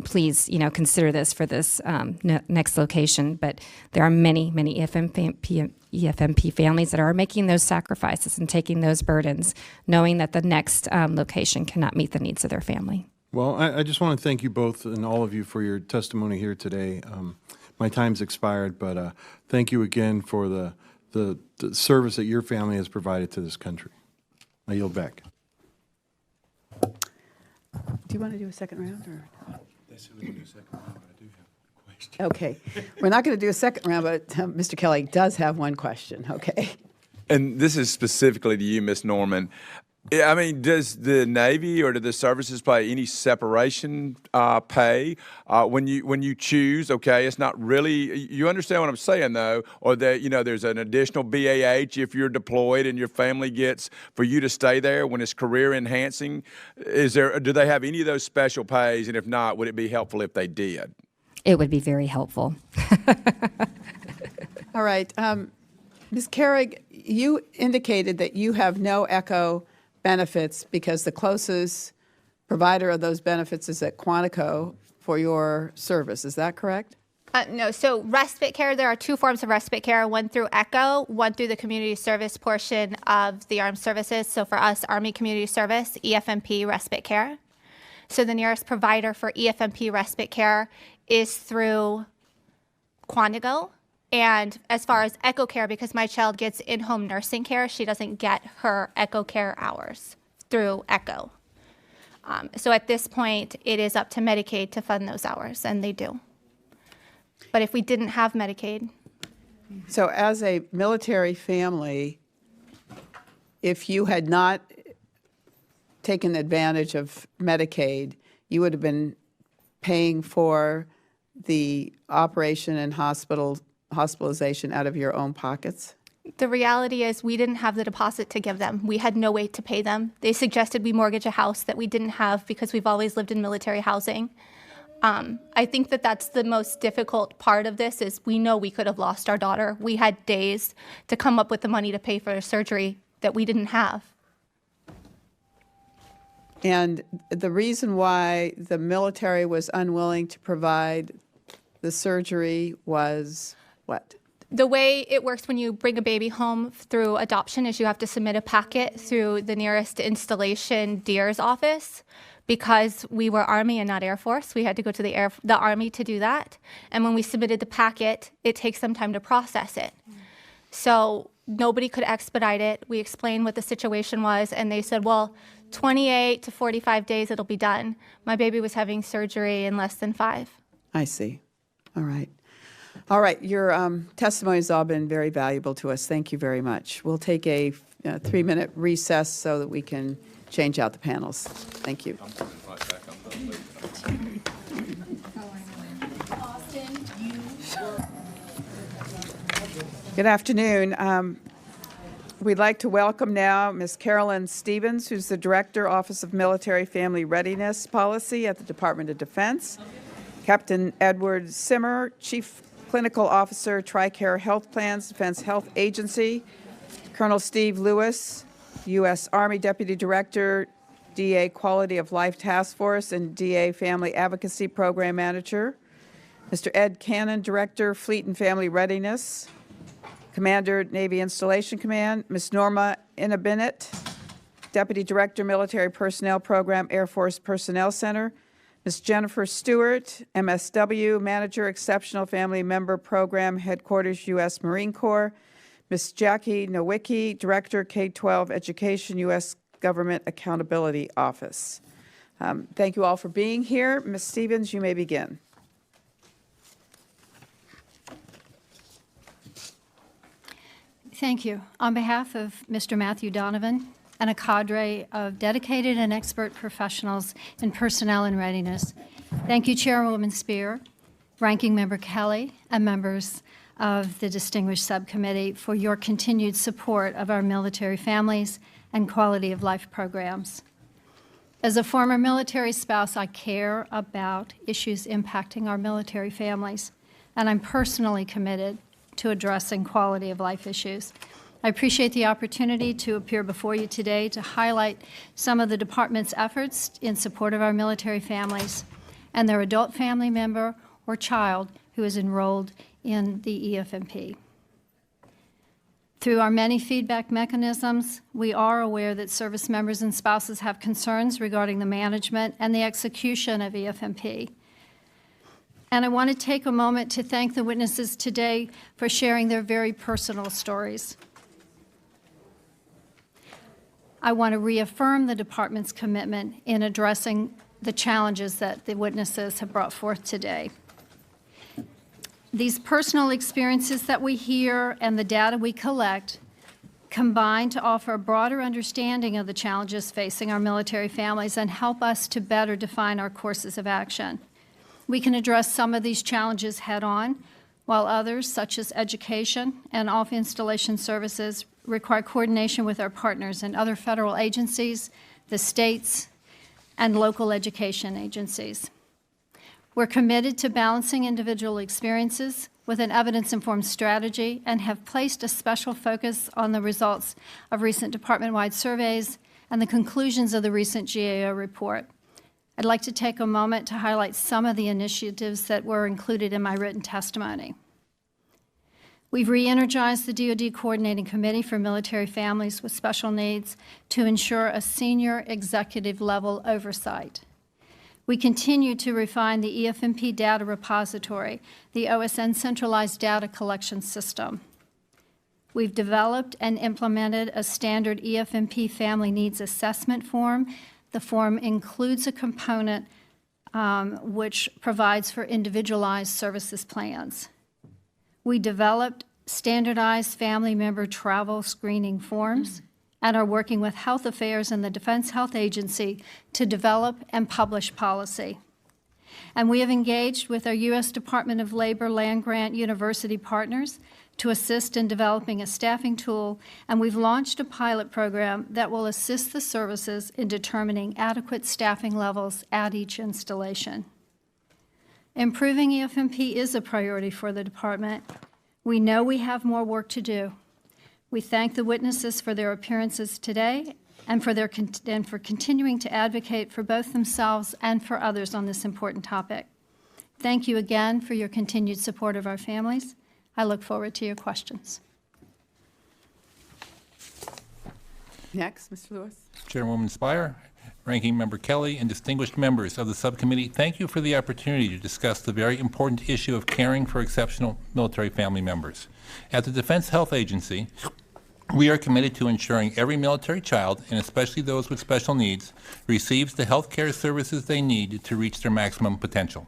please, consider this for this next location. But there are many, many EFMP families that are making those sacrifices and taking those burdens, knowing that the next location cannot meet the needs of their family. Well, I just want to thank you both and all of you for your testimony here today. My time's expired, but thank you again for the service that your family has provided to this country. I yield back. Do you want to do a second round? Or? They said we can do a second round, but I do have a question. Okay. We're not going to do a second round, but Mr. Kelly does have one question. Okay. And this is specifically to you, Ms. Norman. I mean, does the Navy or do the services pay any separation pay when you choose? Okay, it's not really. You understand what I'm saying, though, or that there's an additional BAH if you're deployed and your family gets for you to stay there when it's career enhancing. Do they have any of those special pays? And if not, would it be helpful if they did? It would be very helpful. All right, Ms. Carrig, you indicated that you have no ECHO benefits because the closest provider of those benefits is at Quantico for your service. Is that correct? No. So respite care, there are two forms of respite care, one through ECHO, one through the community service portion of the armed services. So for us, Army Community Service, EFMP respite care. So the nearest provider for EFMP respite care is through Quantico. And as far as ECHO care, because my child gets in-home nursing care, she doesn't get her ECHO care hours through ECHO. So at this point, it is up to Medicaid to fund those hours, and they do. But if we didn't have Medicaid. So as a military family, if you had not taken advantage of Medicaid, you would have been paying for the operation and hospitalization out of your own pockets? The reality is we didn't have the deposit to give them. We had no way to pay them. They suggested we mortgage a house that we didn't have because we've always lived in military housing. I think that that's the most difficult part of this is we know we could have lost our daughter. We had days to come up with the money to pay for a surgery that we didn't have. And the reason why the military was unwilling to provide the surgery was what? The way it works when you bring a baby home through adoption is you have to submit a packet through the nearest installation DEER's office. Because we were Army and not Air Force, we had to go to the Army to do that. And when we submitted the packet, it takes some time to process it. So nobody could expedite it. We explained what the situation was, and they said, well, 28 to 45 days, it'll be done. My baby was having surgery in less than 5. I see. All right. All right. Your testimony has all been very valuable to us. Thank you very much. We'll take a 3-minute recess so that we can change out the panels. Thank you. I'm coming right back. I'm not leaving. Good afternoon. We'd like to welcome now Ms. Carolyn Stevens, who's the Director, Office of Military Family Readiness Policy at the Department of Defense, Captain Edward Simmer, Chief Clinical Officer, TRICARE Health Plans, Defense Health Agency, Colonel Steve Lewis, U.S. Army Deputy Director, DA Quality of Life Task Force and DA Family Advocacy Program Manager, Mr. Ed Cannon, Director, Fleet and Family Readiness, Commander, Navy Installation Command, Ms. Norma Inabinet, Deputy Director, Military Personnel Program, Air Force Personnel Center, Ms. Jennifer Stewart, MSW, Manager, Exceptional Family Member Program, Headquarters, U.S. Marine Corps, Ms. Jackie Nowicki, Director, K-12 Education, U.S. Government Accountability Office. Thank you all for being here. Ms. Stevens, you may begin. Thank you. On behalf of Mr. Matthew Donovan and a cadre of dedicated and expert professionals in personnel and readiness, thank you, Chairwoman Spear, Ranking Member Kelly, and members of the Distinguished Subcommittee for your continued support of our military families and quality of life programs. As a former military spouse, I care about issues impacting our military families, and I'm personally committed to addressing quality of life issues. I appreciate the opportunity to appear before you today to highlight some of the department's efforts in support of our military families and their adult family member or child who is enrolled in the EFMP. Through our many feedback mechanisms, we are aware that service members and spouses have concerns regarding the management and the execution of EFMP. And I want to take a moment to thank the witnesses today for sharing their very personal stories. I want to reaffirm the department's commitment in addressing the challenges that the witnesses have brought forth today. These personal experiences that we hear and the data we collect combine to offer a broader understanding of the challenges facing our military families and help us to better define our courses of action. We can address some of these challenges head-on, while others, such as education and off-installation services, require coordination with our partners and other federal agencies, the states, and local education agencies. We're committed to balancing individual experiences with an evidence-informed strategy and have placed a special focus on the results of recent department-wide surveys and the conclusions of the recent GAO report. I'd like to take a moment to highlight some of the initiatives that were included in my written testimony. We've re-energized the DoD Coordinating Committee for Military Families with Special Needs to ensure a senior executive-level oversight. We continue to refine the EFMP data repository, the OSN centralized data collection system. We've developed and implemented a standard EFMP family needs assessment form. The form includes a component which provides for individualized services plans. We developed standardized family member travel screening forms and are working with Health Affairs and the Defense Health Agency to develop and publish policy. And we have engaged with our U.S. Department of Labor land-grant university partners to assist in developing a staffing tool, and we've launched a pilot program that will assist the services in determining adequate staffing levels at each installation. Improving EFMP is a priority for the department. We know we have more work to do. We thank the witnesses for their appearances today and for continuing to advocate for both themselves and for others on this important topic. Thank you again for your continued support of our families. I look forward to your questions. Next, Mr. Lewis. Chairwoman Spear, Ranking Member Kelly, and distinguished members of the subcommittee, thank you for the opportunity to discuss the very important issue of caring for exceptional military family members. At the Defense Health Agency, we are committed to ensuring every military child, and especially those with special needs, receives the health care services they need to reach their maximum potential.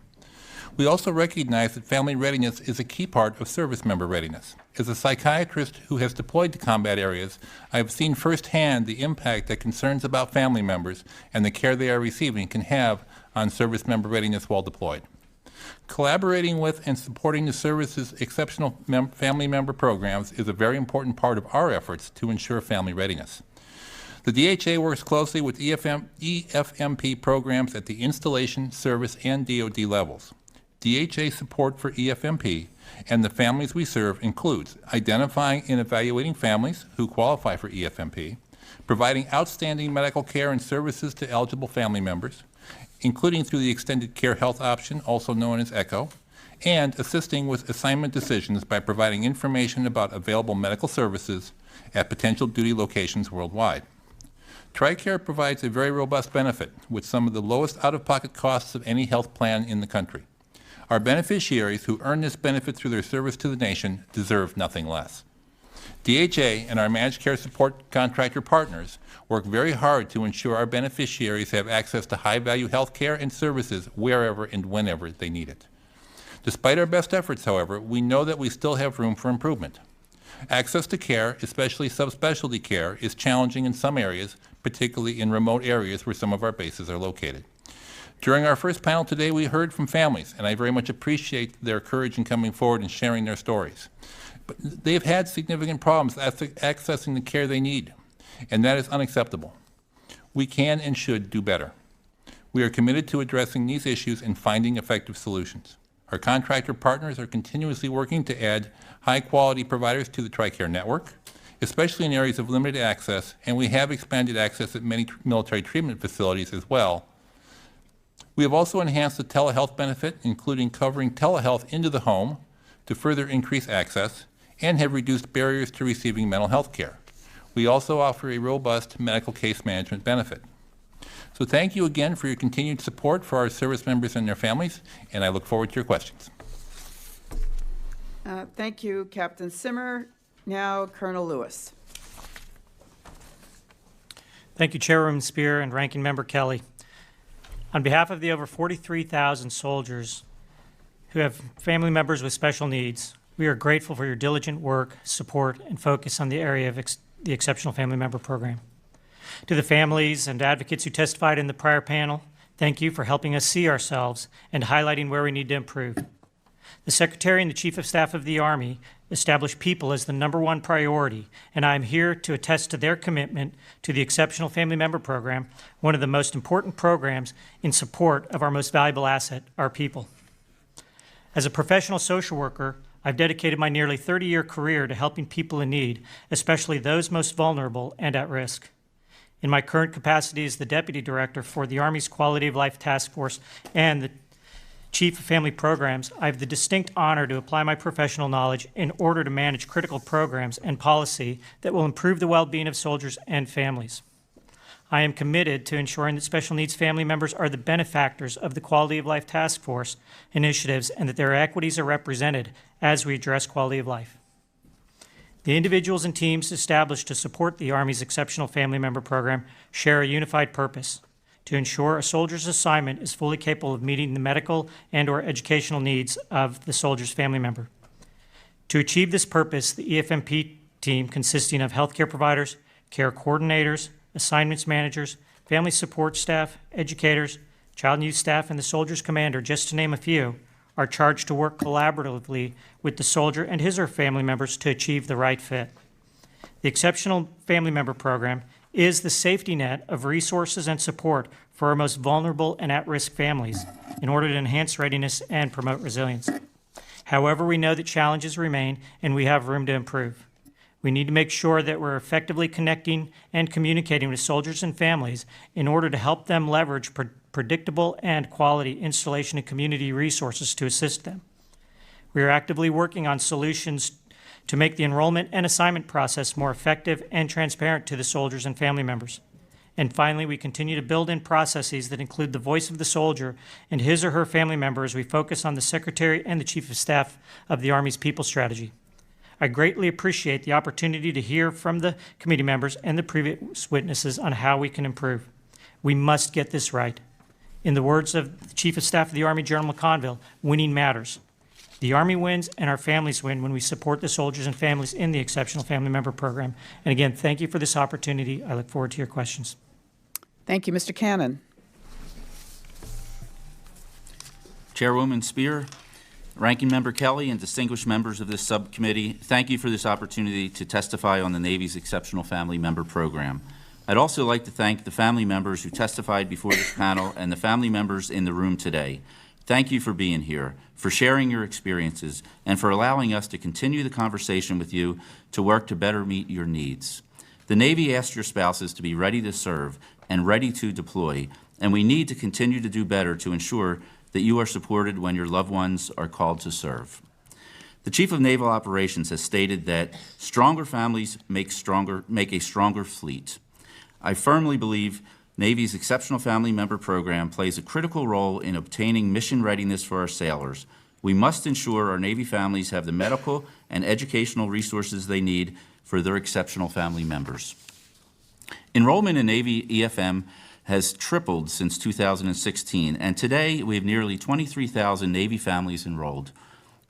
We also recognize that family readiness is a key part of service member readiness. As a psychiatrist who has deployed to combat areas, I have seen firsthand the impact that concerns about family members and the care they are receiving can have on service member readiness while deployed. Collaborating with and supporting the service's exceptional family member programs is a very important part of our efforts to ensure family readiness. The DHA works closely with EFMP programs at the installation, service, and DoD levels. DHA support for EFMP and the families we serve includes identifying and evaluating families who qualify for EFMP, providing outstanding medical care and services to eligible family members, including through the Extended Care Health option, also known as ECHO, and assisting with assignment decisions by providing information about available medical services at potential duty locations worldwide. TRICARE provides a very robust benefit with some of the lowest out-of-pocket costs of any health plan in the country. Our beneficiaries who earn this benefit through their service to the nation deserve nothing less. DHA and our managed care support contractor partners work very hard to ensure our beneficiaries have access to high-value health care and services wherever and whenever they need it. Despite our best efforts, however, we know that we still have room for improvement. Access to care, especially subspecialty care, is challenging in some areas, particularly in remote areas where some of our bases are located. During our first panel today, we heard from families, and I very much appreciate their courage in coming forward and sharing their stories. But they've had significant problems accessing the care they need, and that is unacceptable. We can and should do better. We are committed to addressing these issues and finding effective solutions. Our contractor partners are continuously working to add high-quality providers to the TRICARE network, especially in areas of limited access, and we have expanded access at many military treatment facilities as well. We have also enhanced the telehealth benefit, including covering telehealth into the home to further increase access, and have reduced barriers to receiving mental health care. We also offer a robust medical case management benefit. So thank you again for your continued support for our service members and their families, and I look forward to your questions. Thank you, Captain Simmer. Now, Colonel Lewis. Thank you, Chairwoman Spear and Ranking Member Kelly. On behalf of the over 43,000 soldiers who have family members with special needs, we are grateful for your diligent work, support, and focus on the area of the Exceptional Family Member Program. To the families and advocates who testified in the prior panel, thank you for helping us see ourselves and highlighting where we need to improve. The Secretary and the Chief of Staff of the Army established people as the #1 priority, and I am here to attest to their commitment to the Exceptional Family Member Program, one of the most important programs in support of our most valuable asset, our people. As a professional social worker, I've dedicated my nearly 30-year career to helping people in need, especially those most vulnerable and at risk. In my current capacity as the Deputy Director for the Army's Quality of Life Task Force and the Chief of Family Programs, I have the distinct honor to apply my professional knowledge in order to manage critical programs and policy that will improve the well-being of soldiers and families. I am committed to ensuring that special needs family members are the benefactors of the Quality of Life Task Force initiatives and that their equities are represented as we address quality of life. The individuals and teams established to support the Army's Exceptional Family Member Program share a unified purpose: to ensure a soldier's assignment is fully capable of meeting the medical and/or educational needs of the soldier's family member. To achieve this purpose, the EFMP team, consisting of healthcare providers, care coordinators, assignments managers, family support staff, educators, child and youth staff, and the soldier's commander, just to name a few, are charged to work collaboratively with the soldier and his or her family members to achieve the right fit. The Exceptional Family Member Program is the safety net of resources and support for our most vulnerable and at-risk families in order to enhance readiness and promote resilience. However, we know that challenges remain and we have room to improve. We need to make sure that we're effectively connecting and communicating with soldiers and families in order to help them leverage predictable and quality installation and community resources to assist them. We are actively working on solutions to make the enrollment and assignment process more effective and transparent to the soldiers and family members. And finally, we continue to build in processes that include the voice of the soldier and his or her family member as we focus on the Secretary and the Chief of Staff of the Army's People Strategy. I greatly appreciate the opportunity to hear from the committee members and the previous witnesses on how we can improve. We must get this right. In the words of the Chief of Staff of the Army, General McConville, winning matters. The Army wins and our families win when we support the soldiers and families in the Exceptional Family Member Program. And again, thank you for this opportunity. I look forward to your questions. Thank you, Mr. Cannon. Chairwoman Spear, Ranking Member Kelly, and distinguished members of this subcommittee, thank you for this opportunity to testify on the Navy's Exceptional Family Member Program. I'd also like to thank the family members who testified before this panel and the family members in the room today. Thank you for being here, for sharing your experiences, and for allowing us to continue the conversation with you to work to better meet your needs. The Navy asks your spouses to be ready to serve and ready to deploy, and we need to continue to do better to ensure that you are supported when your loved ones are called to serve. The Chief of Naval Operations has stated that stronger families make a stronger fleet. I firmly believe Navy's Exceptional Family Member Program plays a critical role in obtaining mission readiness for our sailors. We must ensure our Navy families have the medical and educational resources they need for their exceptional family members. Enrollment in Navy EFM has tripled since 2016, and today we have nearly 23,000 Navy families enrolled.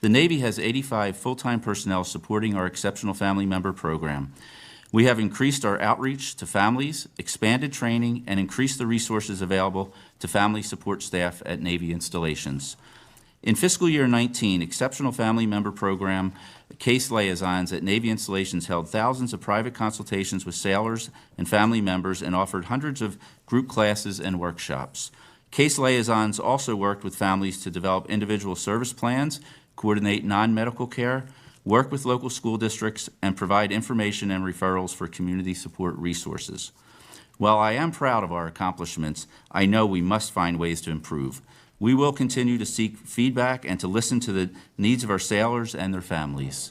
The Navy has 85 full-time personnel supporting our Exceptional Family Member Program. We have increased our outreach to families, expanded training, and increased the resources available to family support staff at Navy installations. In fiscal year 19, Exceptional Family Member Program case liaisons at Navy installations held thousands of private consultations with sailors and family members and offered hundreds of group classes and workshops. Case liaisons also worked with families to develop individual service plans, coordinate non-medical care, work with local school districts, and provide information and referrals for community support resources. While I am proud of our accomplishments, I know we must find ways to improve. We will continue to seek feedback and to listen to the needs of our sailors and their families.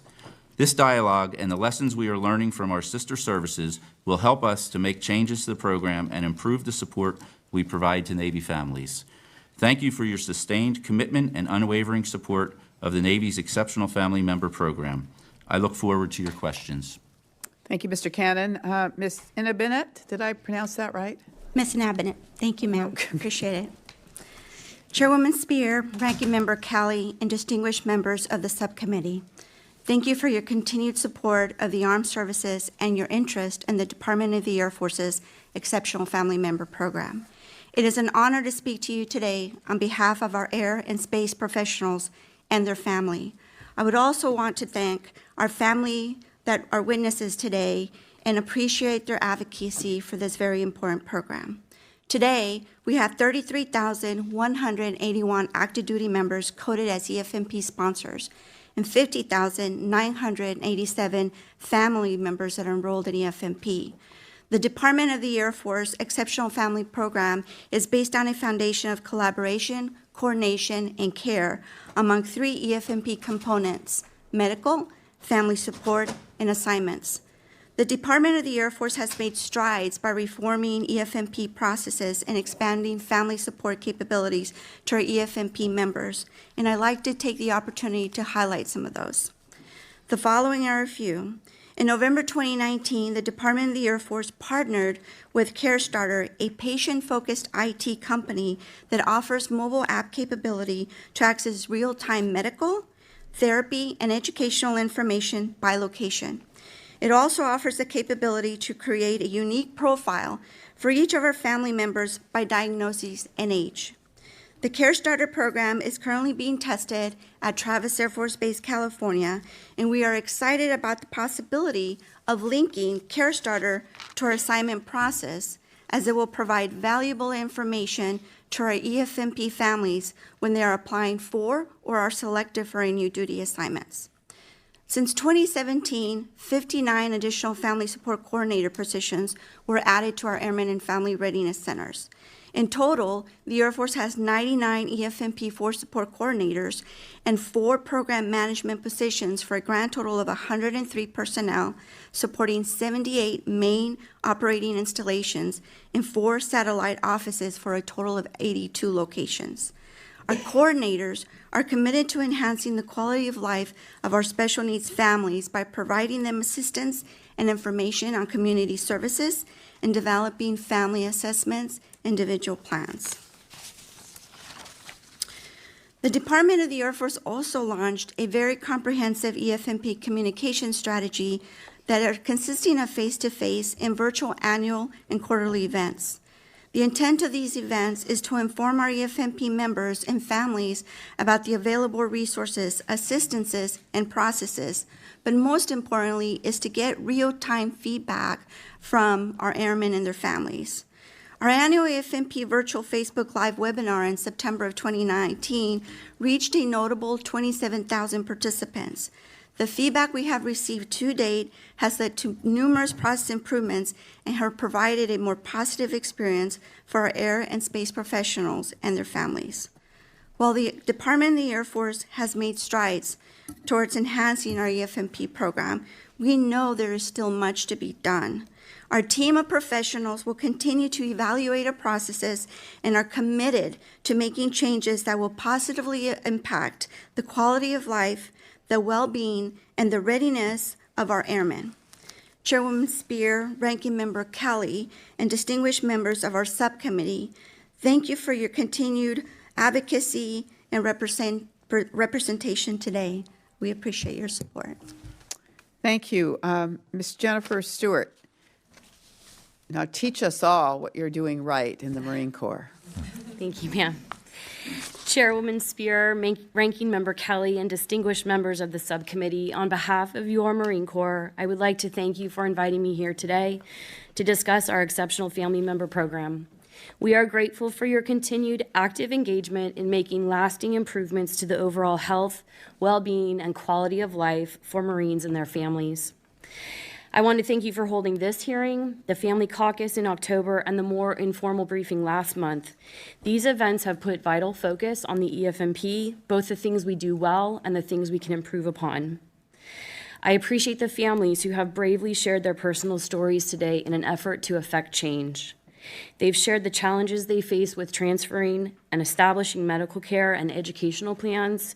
This dialogue and the lessons we are learning from our sister services will help us to make changes to the program and improve the support we provide to Navy families. Thank you for your sustained commitment and unwavering support of the Navy's Exceptional Family Member Program. I look forward to your questions. Thank you, Mr. Cannon. Ms. Inabinet, did I pronounce that right? Ms. Inabinet, thank you, ma'am. Appreciate it. Chairwoman Spear, Ranking Member Kelly, and distinguished members of the subcommittee, thank you for your continued support of the Armed Services and your interest in the Department of the Air Force's Exceptional Family Member Program. It is an honor to speak to you today on behalf of our air and space professionals and their family. I would also want to thank our family that are witnesses today and appreciate their advocacy for this very important program. Today, we have 33,181 active duty members coded as EFMP sponsors and 50,987 family members that are enrolled in EFMP. The Department of the Air Force Exceptional Family Program is based on a foundation of collaboration, coordination, and care among 3 EFMP components: medical, family support, and assignments. The Department of the Air Force has made strides by reforming EFMP processes and expanding family support capabilities to our EFMP members, and I'd like to take the opportunity to highlight some of those. The following are a few. In November 2019, the Department of the Air Force partnered with CareStarter, a patient-focused IT company that offers mobile app capability to access real-time medical, therapy, and educational information by location. It also offers the capability to create a unique profile for each of our family members by diagnosis and age. The CareStarter program is currently being tested at Travis Air Force Base, California, and we are excited about the possibility of linking CareStarter to our assignment process, as it will provide valuable information to our EFMP families when they are applying for or are selected for any new duty assignments. Since 2017, 59 additional family support coordinator positions were added to our Airmen and Family Readiness Centers. In total, the Air Force has 99 EFMP Force Support Coordinators and 4 program management positions for a grand total of 103 personnel supporting 78 main operating installations and 4 satellite offices for a total of 82 locations. Our coordinators are committed to enhancing the quality of life of our special needs families by providing them assistance and information on community services and developing family assessments, individual plans. The Department of the Air Force also launched a very comprehensive EFMP communication strategy that are consisting of face-to-face and virtual annual and quarterly events. The intent of these events is to inform our EFMP members and families about the available resources, assistances, and processes, but most importantly is to get real-time feedback from our airmen and their families. Our annual EFMP virtual Facebook Live webinar in September of 2019 reached a notable 27,000 participants. The feedback we have received to date has led to numerous process improvements and have provided a more positive experience for our air and space professionals and their families. While the Department of the Air Force has made strides towards enhancing our EFMP program, we know there is still much to be done. Our team of professionals will continue to evaluate our processes and are committed to making changes that will positively impact the quality of life, the well-being, and the readiness of our airmen. Chairwoman Spear, Ranking Member Kelly, and distinguished members of our subcommittee, thank you for your continued advocacy and representation today. We appreciate your support. Thank you. Ms. Jennifer Stewart, now teach us all what you're doing right in the Marine Corps. Thank you, ma'am. Chairwoman Spear, Ranking Member Kelly, and distinguished members of the subcommittee, on behalf of your Marine Corps, I would like to thank you for inviting me here today to discuss our Exceptional Family Member Program. We are grateful for your continued active engagement in making lasting improvements to the overall health, well-being, and quality of life for Marines and their families. I want to thank you for holding this hearing, the Family Caucus in October, and the more informal briefing last month. These events have put vital focus on the EFMP, both the things we do well and the things we can improve upon. I appreciate the families who have bravely shared their personal stories today in an effort to effect change. They've shared the challenges they face with transferring and establishing medical care and educational plans,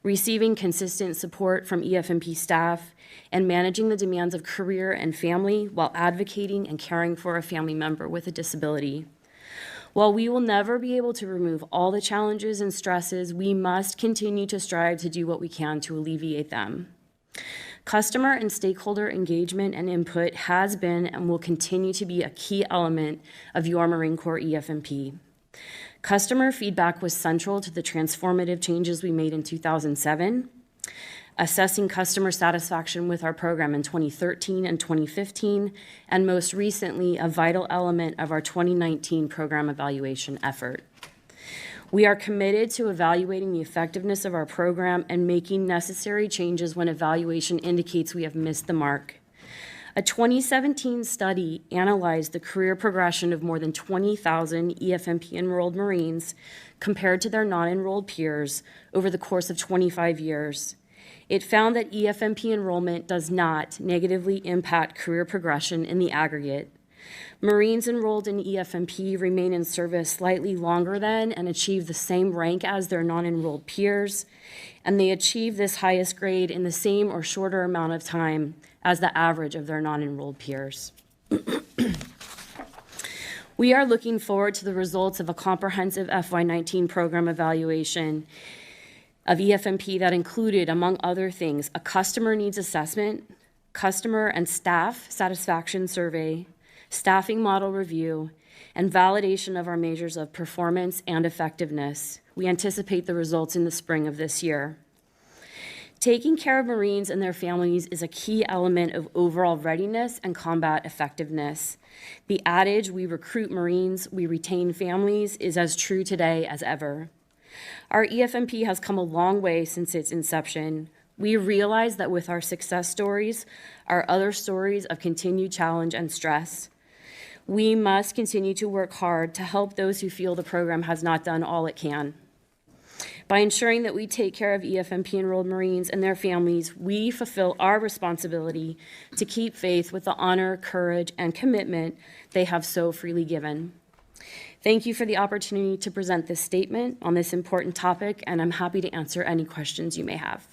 receiving consistent support from EFMP staff, and managing the demands of career and family while advocating and caring for a family member with a disability. While we will never be able to remove all the challenges and stresses, we must continue to strive to do what we can to alleviate them. Customer and stakeholder engagement and input has been and will continue to be a key element of your Marine Corps EFMP. Customer feedback was central to the transformative changes we made in 2007. Assessing customer satisfaction with our program in 2013 and 2015, and most recently, a vital element of our 2019 program evaluation effort. We are committed to evaluating the effectiveness of our program and making necessary changes when evaluation indicates we have missed the mark. A 2017 study analyzed the career progression of more than 20,000 EFMP enrolled Marines compared to their non-enrolled peers over the course of 25 years. It found that EFMP enrollment does not negatively impact career progression in the aggregate. Marines enrolled in EFMP remain in service slightly longer than and achieve the same rank as their non-enrolled peers, and they achieve this highest grade in the same or shorter amount of time as the average of their non-enrolled peers. We are looking forward to the results of a comprehensive FY19 program evaluation of EFMP that included, among other things, a customer needs assessment, customer and staff satisfaction survey, staffing model review, and validation of our measures of performance and effectiveness. We anticipate the results in the spring of this year. Taking care of Marines and their families is a key element of overall readiness and combat effectiveness. The adage, we recruit Marines, we retain families, is as true today as ever. Our EFMP has come a long way since its inception. We realize that with our success stories are other stories of continued challenge and stress. We must continue to work hard to help those who feel the program has not done all it can. By ensuring that we take care of EFMP enrolled Marines and their families, we fulfill our responsibility to keep faith with the honor, courage, and commitment they have so freely given. Thank you for the opportunity to present this statement on this important topic, and I'm happy to answer any questions you may have.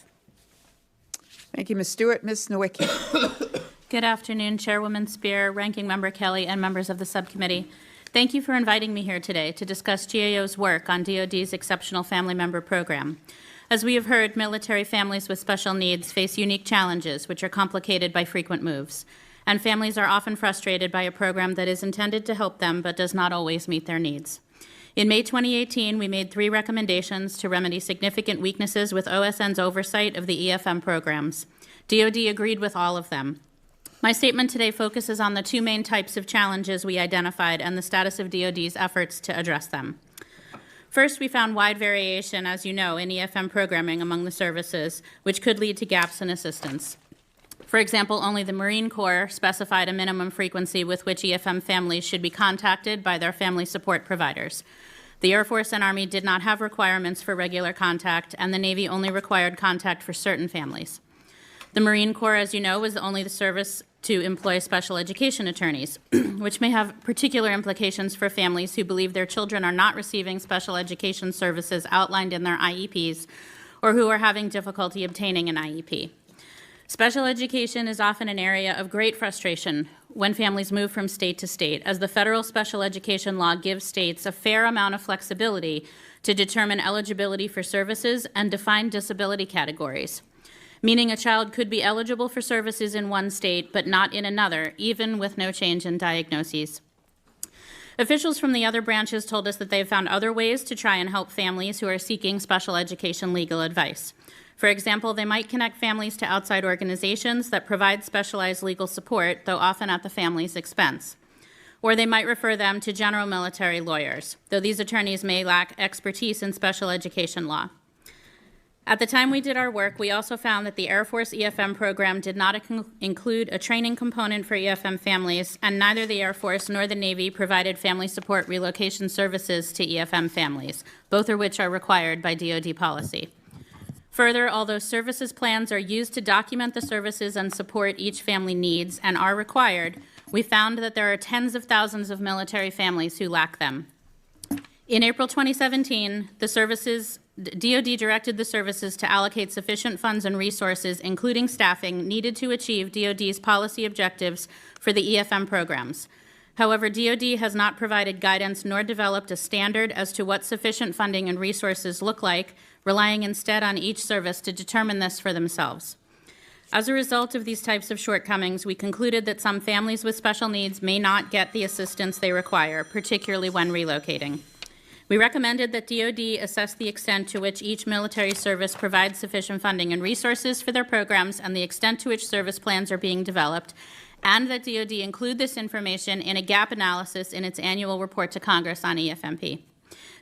Thank you, Ms. Stewart. Ms. Nowicki. Good afternoon, Chairwoman Spear, Ranking Member Kelly, and members of the subcommittee. Thank you for inviting me here today to discuss GAO's work on DoD's Exceptional Family Member Program. As we have heard, military families with special needs face unique challenges, which are complicated by frequent moves. and families are often frustrated by a program that is intended to help them but does not always meet their needs. In May 2018, we made 3 recommendations to remedy significant weaknesses with OSN's oversight of the EFM programs. DoD agreed with all of them. My statement today focuses on the 2 main types of challenges we identified and the status of DoD's efforts to address them. First, we found wide variation, as you know, in EFM programming among the services, which could lead to gaps in assistance. For example, only the Marine Corps specified a minimum frequency with which EFM families should be contacted by their family support providers. The Air Force and Army did not have requirements for regular contact, and the Navy only required contact for certain families. The Marine Corps, as you know, was only the service to employ special education attorneys, which may have particular implications for families who believe their children are not receiving special education services outlined in their IEPs or who are having difficulty obtaining an IEP. Special education is often an area of great frustration when families move from state to state, as the federal special education law gives states a fair amount of flexibility to determine eligibility for services and define disability categories, meaning a child could be eligible for services in one state but not in another, even with no change in diagnoses. Officials from the other branches told us that they've found other ways to try and help families who are seeking special education legal advice. For example, they might connect families to outside organizations that provide specialized legal support, though often at the family's expense. Or they might refer them to general military lawyers, though these attorneys may lack expertise in special education law. At the time we did our work, we also found that the Air Force EFM program did not include a training component for EFM families, and neither the Air Force nor the Navy provided family support relocation services to EFM families, both of which are required by DoD policy. Further, although services plans are used to document the services and support each family needs and are required, we found that there are tens of thousands of military families who lack them. In April 2017, DoD directed the services to allocate sufficient funds and resources, including staffing, needed to achieve DoD's policy objectives for the EFM programs. However, DoD has not provided guidance nor developed a standard as to what sufficient funding and resources look like, relying instead on each service to determine this for themselves. As a result of these types of shortcomings, we concluded that some families with special needs may not get the assistance they require, particularly when relocating. We recommended that DoD assess the extent to which each military service provides sufficient funding and resources for their programs and the extent to which service plans are being developed, and that DoD include this information in a gap analysis in its annual report to Congress on EFMP.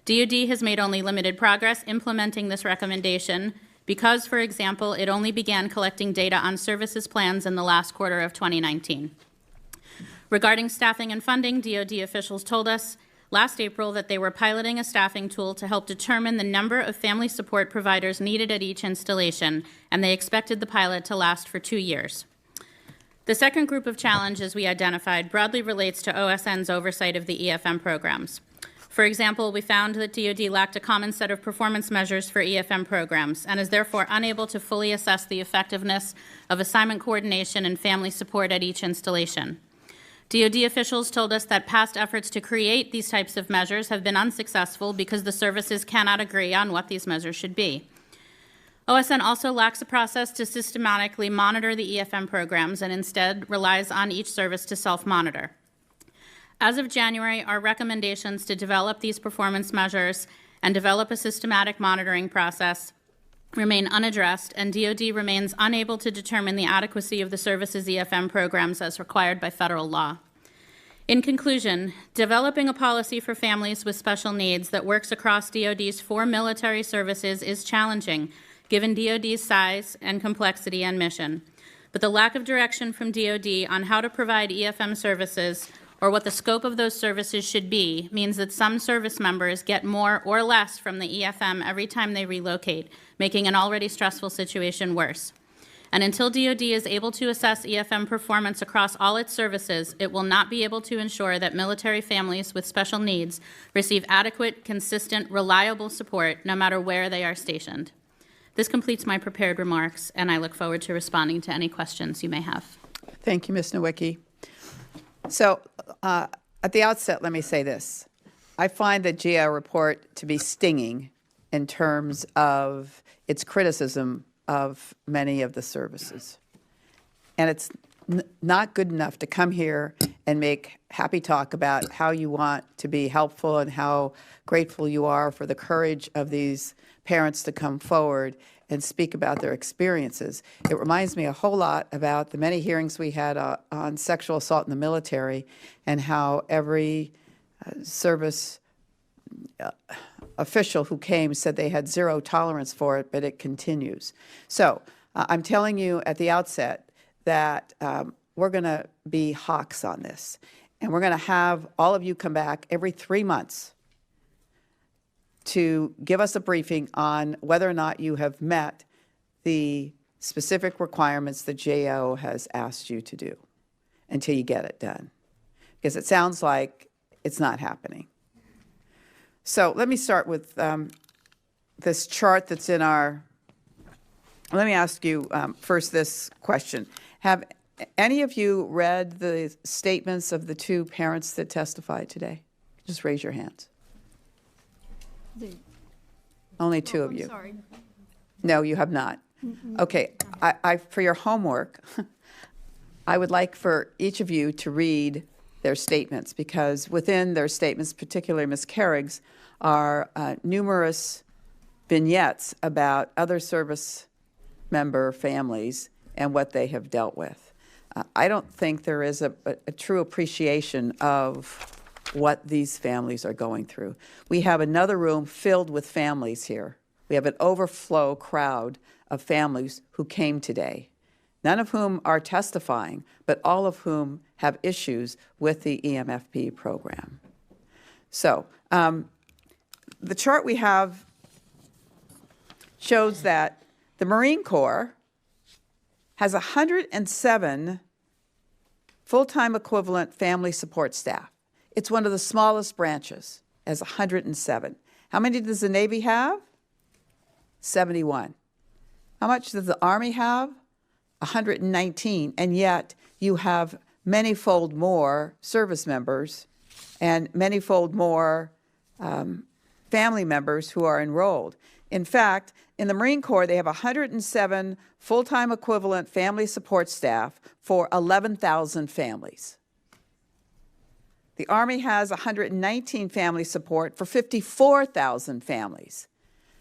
DoD has made only limited progress implementing this recommendation because, for example, it only began collecting data on services plans in the last quarter of 2019. Regarding staffing and funding, DoD officials told us last April that they were piloting a staffing tool to help determine the number of family support providers needed at each installation, and they expected the pilot to last for 2 years. The second group of challenges we identified broadly relates to OSN's oversight of the EFM programs. For example, we found that DoD lacked a common set of performance measures for EFM programs and is therefore unable to fully assess the effectiveness of assignment coordination and family support at each installation. DoD officials told us that past efforts to create these types of measures have been unsuccessful because the services cannot agree on what these measures should be. OSN also lacks a process to systematically monitor the EFM programs and instead relies on each service to self-monitor. As of January, our recommendations to develop these performance measures and develop a systematic monitoring process remain unaddressed, and DoD remains unable to determine the adequacy of the services EFM programs as required by federal law. In conclusion, developing a policy for families with special needs that works across DoD's 4 military services is challenging, given DoD's size and complexity and mission. But the lack of direction from DoD on how to provide EFM services or what the scope of those services should be means that some service members get more or less from the EFM every time they relocate, making an already stressful situation worse. And until DoD is able to assess EFM performance across all its services, it will not be able to ensure that military families with special needs receive adequate, consistent, reliable support no matter where they are stationed. This completes my prepared remarks, and I look forward to responding to any questions you may have. Thank you, Ms. Nowicki. So at the outset, let me say this. I find the GAO report to be stinging in terms of its criticism of many of the services. And it's not good enough to come here and make happy talk about how you want to be helpful and how grateful you are for the courage of these parents to come forward and speak about their experiences. It reminds me a whole lot about the many hearings we had on sexual assault in the military and how every service official who came said they had zero tolerance for it, but it continues. So I'm telling you at the outset that we're going to be hawks on this, and we're going to have all of you come back every 3 months to give us a briefing on whether or not you have met the specific requirements the GAO has asked you to do until you get it done. Because it sounds like it's not happening. So let me start with this chart that's in our, let me ask you first this question. Have any of you read the statements of the 2 parents that testified today? Just raise your hands. Only 2 of you. Sorry. No, you have not. Okay, for your homework, I would like for each of you to read their statements, because within their statements, particularly Ms. Carrick's, are numerous vignettes about other service member families and what they have dealt with. I don't think there is a true appreciation of what these families are going through. We have another room filled with families here. We have an overflow crowd of families who came today, none of whom are testifying, but all of whom have issues with the EMFP program. So the chart we have shows that the Marine Corps has 107 full-time equivalent family support staff. It's one of the smallest branches, as 107. How many does the Navy have? 71. How much does the Army have? 119. And yet you have many-fold more service members and many-fold more family members who are enrolled. In fact, in the Marine Corps, they have 107 full-time equivalent family support staff for 11,000 families. The Army has 119 family support for 54,000 families.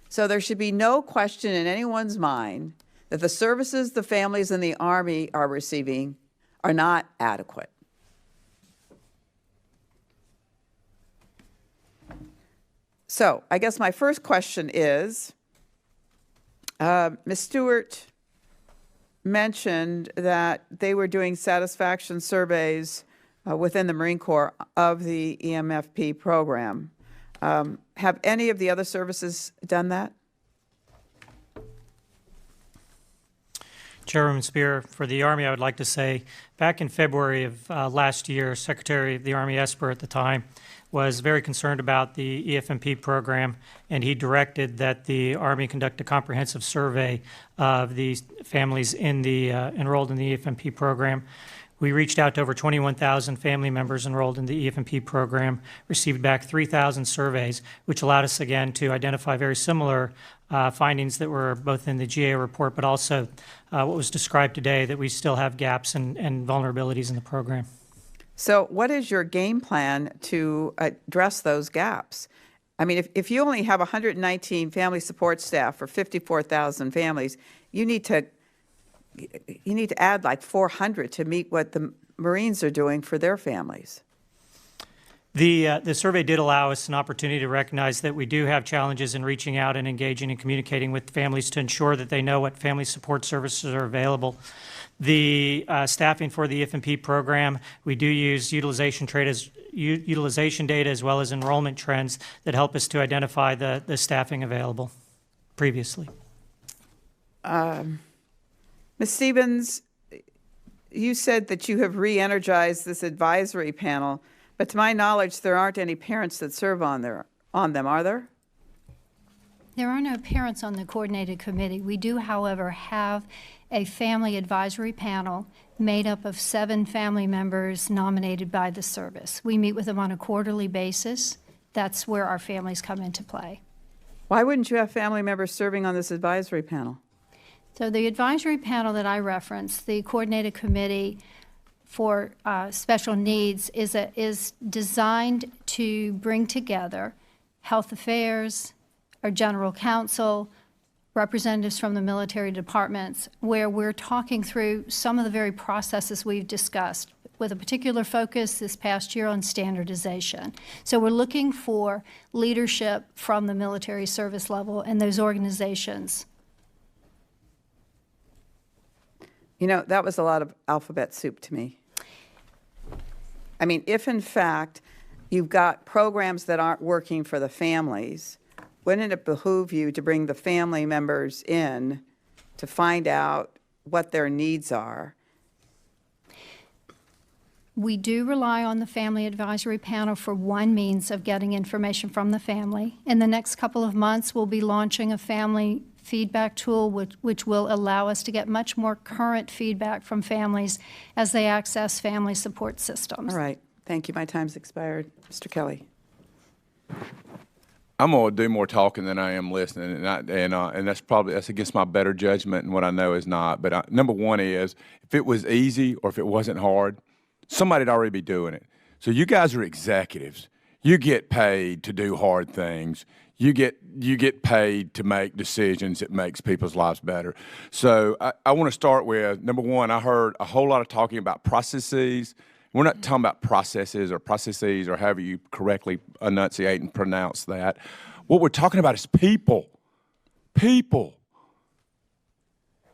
So there should be no question in anyone's mind that the services the families in the Army are receiving are not adequate. So I guess my first question is, Ms. Stewart mentioned that they were doing satisfaction surveys within the Marine Corps of the EMFP program. Have any of the other services done that? Chairwoman Spear, for the Army, I would like to say, back in February of last year, Secretary of the Army Esper at the time was very concerned about the EFMP program, and he directed that the Army conduct a comprehensive survey of the families in the enrolled in the EFMP program. We reached out to over 21,000 family members enrolled in the EFMP program, received back 3,000 surveys, which allowed us again to identify very similar findings that were both in the GA report, but also what was described today, that we still have gaps and vulnerabilities in the program. So what is your game plan to address those gaps? I mean, if you only have 119 family support staff for 54,000 families, you need to add like 400 to meet what the Marines are doing for their families. The survey did allow us an opportunity to recognize that we do have challenges in reaching out and engaging and communicating with families to ensure that they know what family support services are available. The staffing for the EFMP program, we do use utilization data as well as enrollment trends that help us to identify the staffing available previously. Ms. Stevens, you said that you have re-energized this advisory panel, but to my knowledge, there aren't any parents that serve on them, are there? There are no parents on the coordinated committee. We do, however, have a family advisory panel made up of 7 family members nominated by the service. We meet with them on a quarterly basis. That's where our families come into play. Why wouldn't you have family members serving on this advisory panel? So the advisory panel that I referenced, the coordinated committee for special needs, is designed to bring together health affairs, our general counsel, representatives from the military departments, where we're talking through some of the very processes we've discussed, with a particular focus this past year on standardization. So we're looking for leadership from the military service level and those organizations. You know, that was a lot of alphabet soup to me. I mean, if in fact you've got programs that aren't working for the families, wouldn't it behoove you to bring the family members in to find out what their needs are? We do rely on the Family Advisory Panel for one means of getting information from the family. In the next couple of months, we'll be launching a family feedback tool which will allow us to get much more current feedback from families as they access family support systems. All right. Thank you. My time's expired. Mr. Kelly. I'm going to do more talking than I am listening, and that's against my better judgment, and what I know is not. But number one is, if it was easy or if it wasn't hard, somebody'd already be doing it. So you guys are executives. You get paid to do hard things. You get paid to make decisions that makes people's lives better. So I want to start with, number one, I heard a whole lot of talking about processes. We're not talking about processes or however you correctly enunciate and pronounce that. What we're talking about is people. People.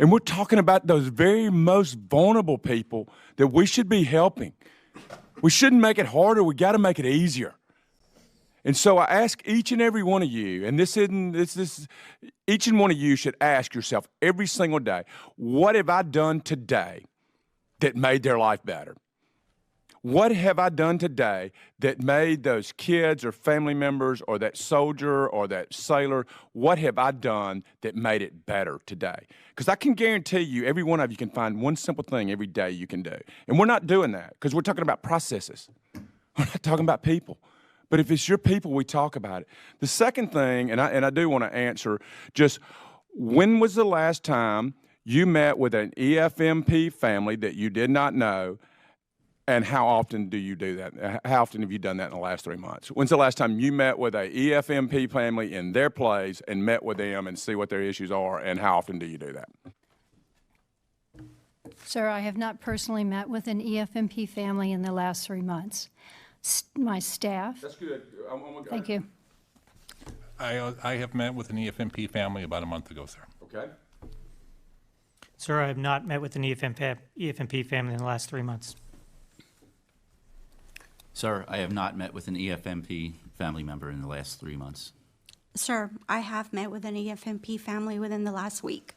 And we're talking about those very most vulnerable people that we should be helping. We shouldn't make it harder. We got to make it easier. And so I ask each and every one of you, and each and one of you should ask yourself every single day, what have I done today that made their life better? What have I done today that made those kids or family members or that soldier or that sailor, what have I done that made it better today? Because I can guarantee you, every one of you can find one simple thing every day you can do. And we're not doing that because we're talking about processes. We're not talking about people. But if it's your people, we talk about it. The second thing, and I do want to answer, just when was the last time you met with an EFMP family that you did not know, and how often do you do that? How often have you done that in the last 3 months? When's the last time you met with a EFMP family in their place and met with them and see what their issues are, and how often do you do that? Sir, I have not personally met with an EFMP family in the last 3 months. My staff. That's good. Thank you. I have met with an EFMP family about a month ago, sir. Okay. Sir, I have not met with an EFMP family in the last 3 months. Sir, I have not met with an EFMP family member in the last 3 months. Sir, I have met with an EFMP family within the last week.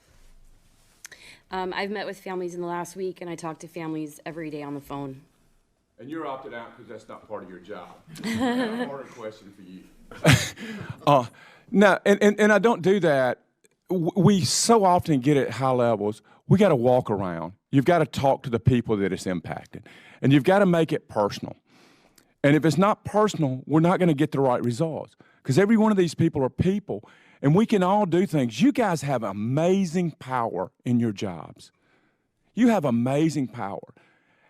I've met with families in the last week, and I talk to families every day on the phone. And you're opted out because that's not part of your job. A harder question for you. No, and I don't do that. We so often get at high levels, we got to walk around. You've got to talk to the people that it's impacted. And you've got to make it personal. And if it's not personal, we're not going to get the right results. Because every one of these people are people, and we can all do things. You guys have amazing power in your jobs. You have amazing power.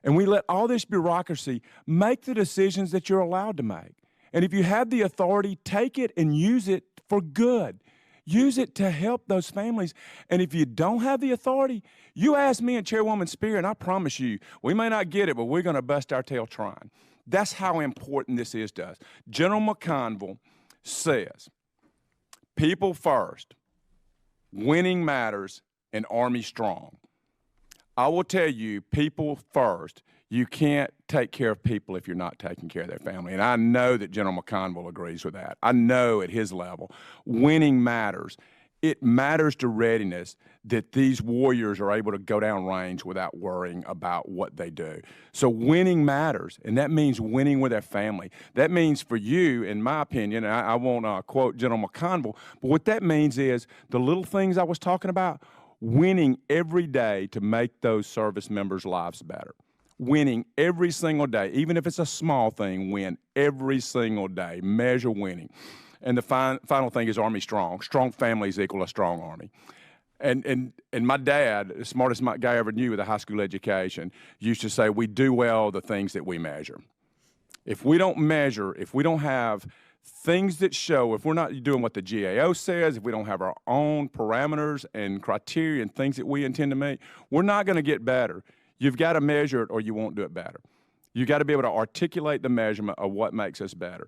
And we let all this bureaucracy make the decisions that you're allowed to make. And if you have the authority, take it and use it for good. Use it to help those families. And if you don't have the authority, you ask me and Chairwoman Spear, and I promise you, we may not get it, but we're going to bust our tail trying. That's how important this is to us. General McConville says, people first, winning matters, and Army strong. I will tell you, people first. You can't take care of people if you're not taking care of their family. And I know that General McConville agrees with that. I know at his level, winning matters. It matters to readiness that these warriors are able to go down range without worrying about what they do. So winning matters, and that means winning with their family. That means for you, in my opinion, and I won't quote General McConville, but what that means is the little things I was talking about, winning every day to make those service members' lives better. Winning every single day, even if it's a small thing, win every single day. Measure winning. And the final thing is Army strong. Strong families equal a strong Army. And my dad, the smartest guy I ever knew with a high school education, used to say, we do well the things that we measure. If we don't measure, if we don't have things that show, if we're not doing what the GAO says, if we don't have our own parameters and criteria and things that we intend to meet, we're not going to get better. You've got to measure it or you won't do it better. You've got to be able to articulate the measurement of what makes us better.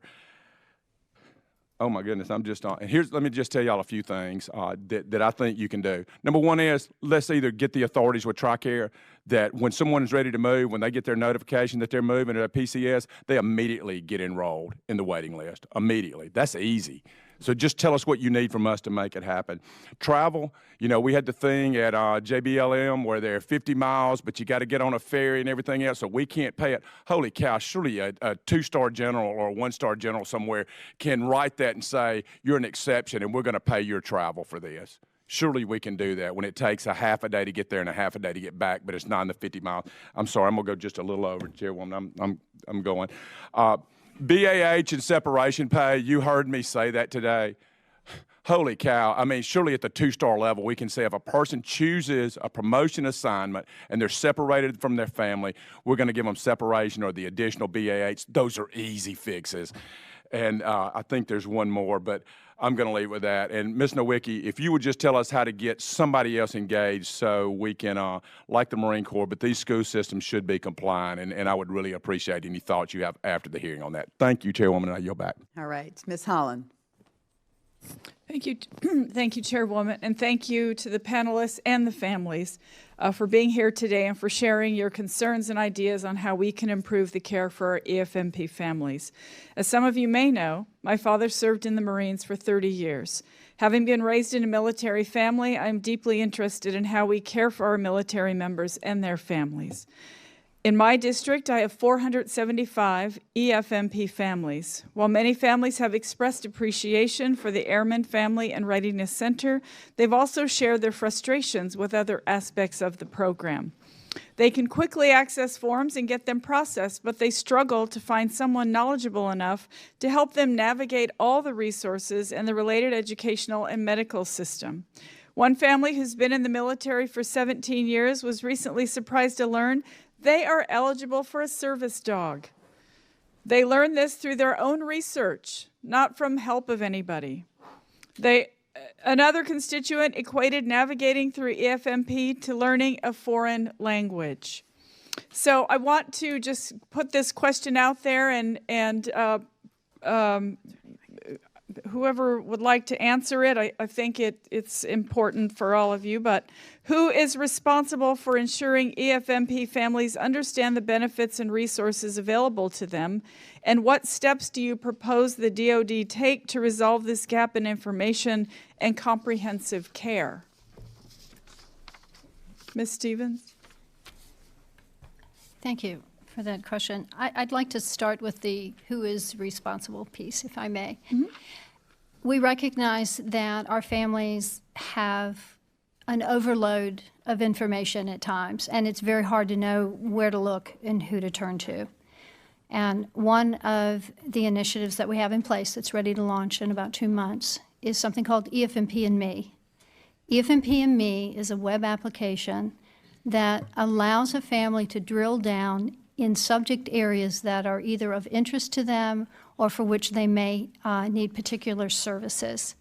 Oh my goodness, I'm just on. And let me just tell y'all a few things that I think you can do. Number one is, let's either get the authorities with TRICARE that when someone is ready to move, when they get their notification that they're moving to a PCS, they immediately get enrolled in the waiting list. Immediately. That's easy. So just tell us what you need from us to make it happen. Travel, we had the thing at JBLM where they're 50 miles, but you got to get on a ferry and everything else, so we can't pay it. Holy cow, surely a two-star general or a one-star general somewhere can write that and say, you're an exception and we're going to pay your travel for this. Surely we can do that when it takes a half a day to get there and a half a day to get back, but it's not in the 50 miles. I'm sorry, I'm going to go just a little over, Chairwoman. I'm going. BAH and separation pay, you heard me say that today. Holy cow. I mean, surely at the two-star level, we can say if a person chooses a promotion assignment and they're separated from their family, we're going to give them separation or the additional BAH. Those are easy fixes. And I think there's one more, but I'm going to leave with that. And Ms. Nowicki, if you would just tell us how to get somebody else engaged so we can, like the Marine Corps, but these school systems should be compliant, and I would really appreciate any thoughts you have after the hearing on that. Thank you, Chairwoman, and I yield back. All right. Ms. Holland. Thank you. Thank you, Chairwoman, and thank you to the panelists and the families for being here today and for sharing your concerns and ideas on how we can improve the care for our EFMP families. As some of you may know, my father served in the Marines for 30 years. Having been raised in a military family, I am deeply interested in how we care for our military members and their families. In my district, I have 475 EFMP families. While many families have expressed appreciation for the Airmen Family and Readiness Center, they've also shared their frustrations with other aspects of the program. They can quickly access forms and get them processed, but they struggle to find someone knowledgeable enough to help them navigate all the resources and the related educational and medical system. One family who's been in the military for 17 years was recently surprised to learn they are eligible for a service dog. They learned this through their own research, not from help of anybody. Another constituent equated navigating through EFMP to learning a foreign language. So I want to just put this question out there, and whoever would like to answer it, I think it's important for all of you, but who is responsible for ensuring EFMP families understand the benefits and resources available to them? And what steps do you propose the DoD take to resolve this gap in information and comprehensive care? Ms. Stevens? Thank you for that question. I'd like to start with the who is responsible piece, if I may. Mm-hmm. We recognize that our families have an overload of information at times, and it's very hard to know where to look and who to turn to. And one of the initiatives that we have in place that's ready to launch in about 2 months is something called EFMP and Me. EFMP and Me is a web application that allows a family to drill down in subject areas that are either of interest to them or for which they may need particular services.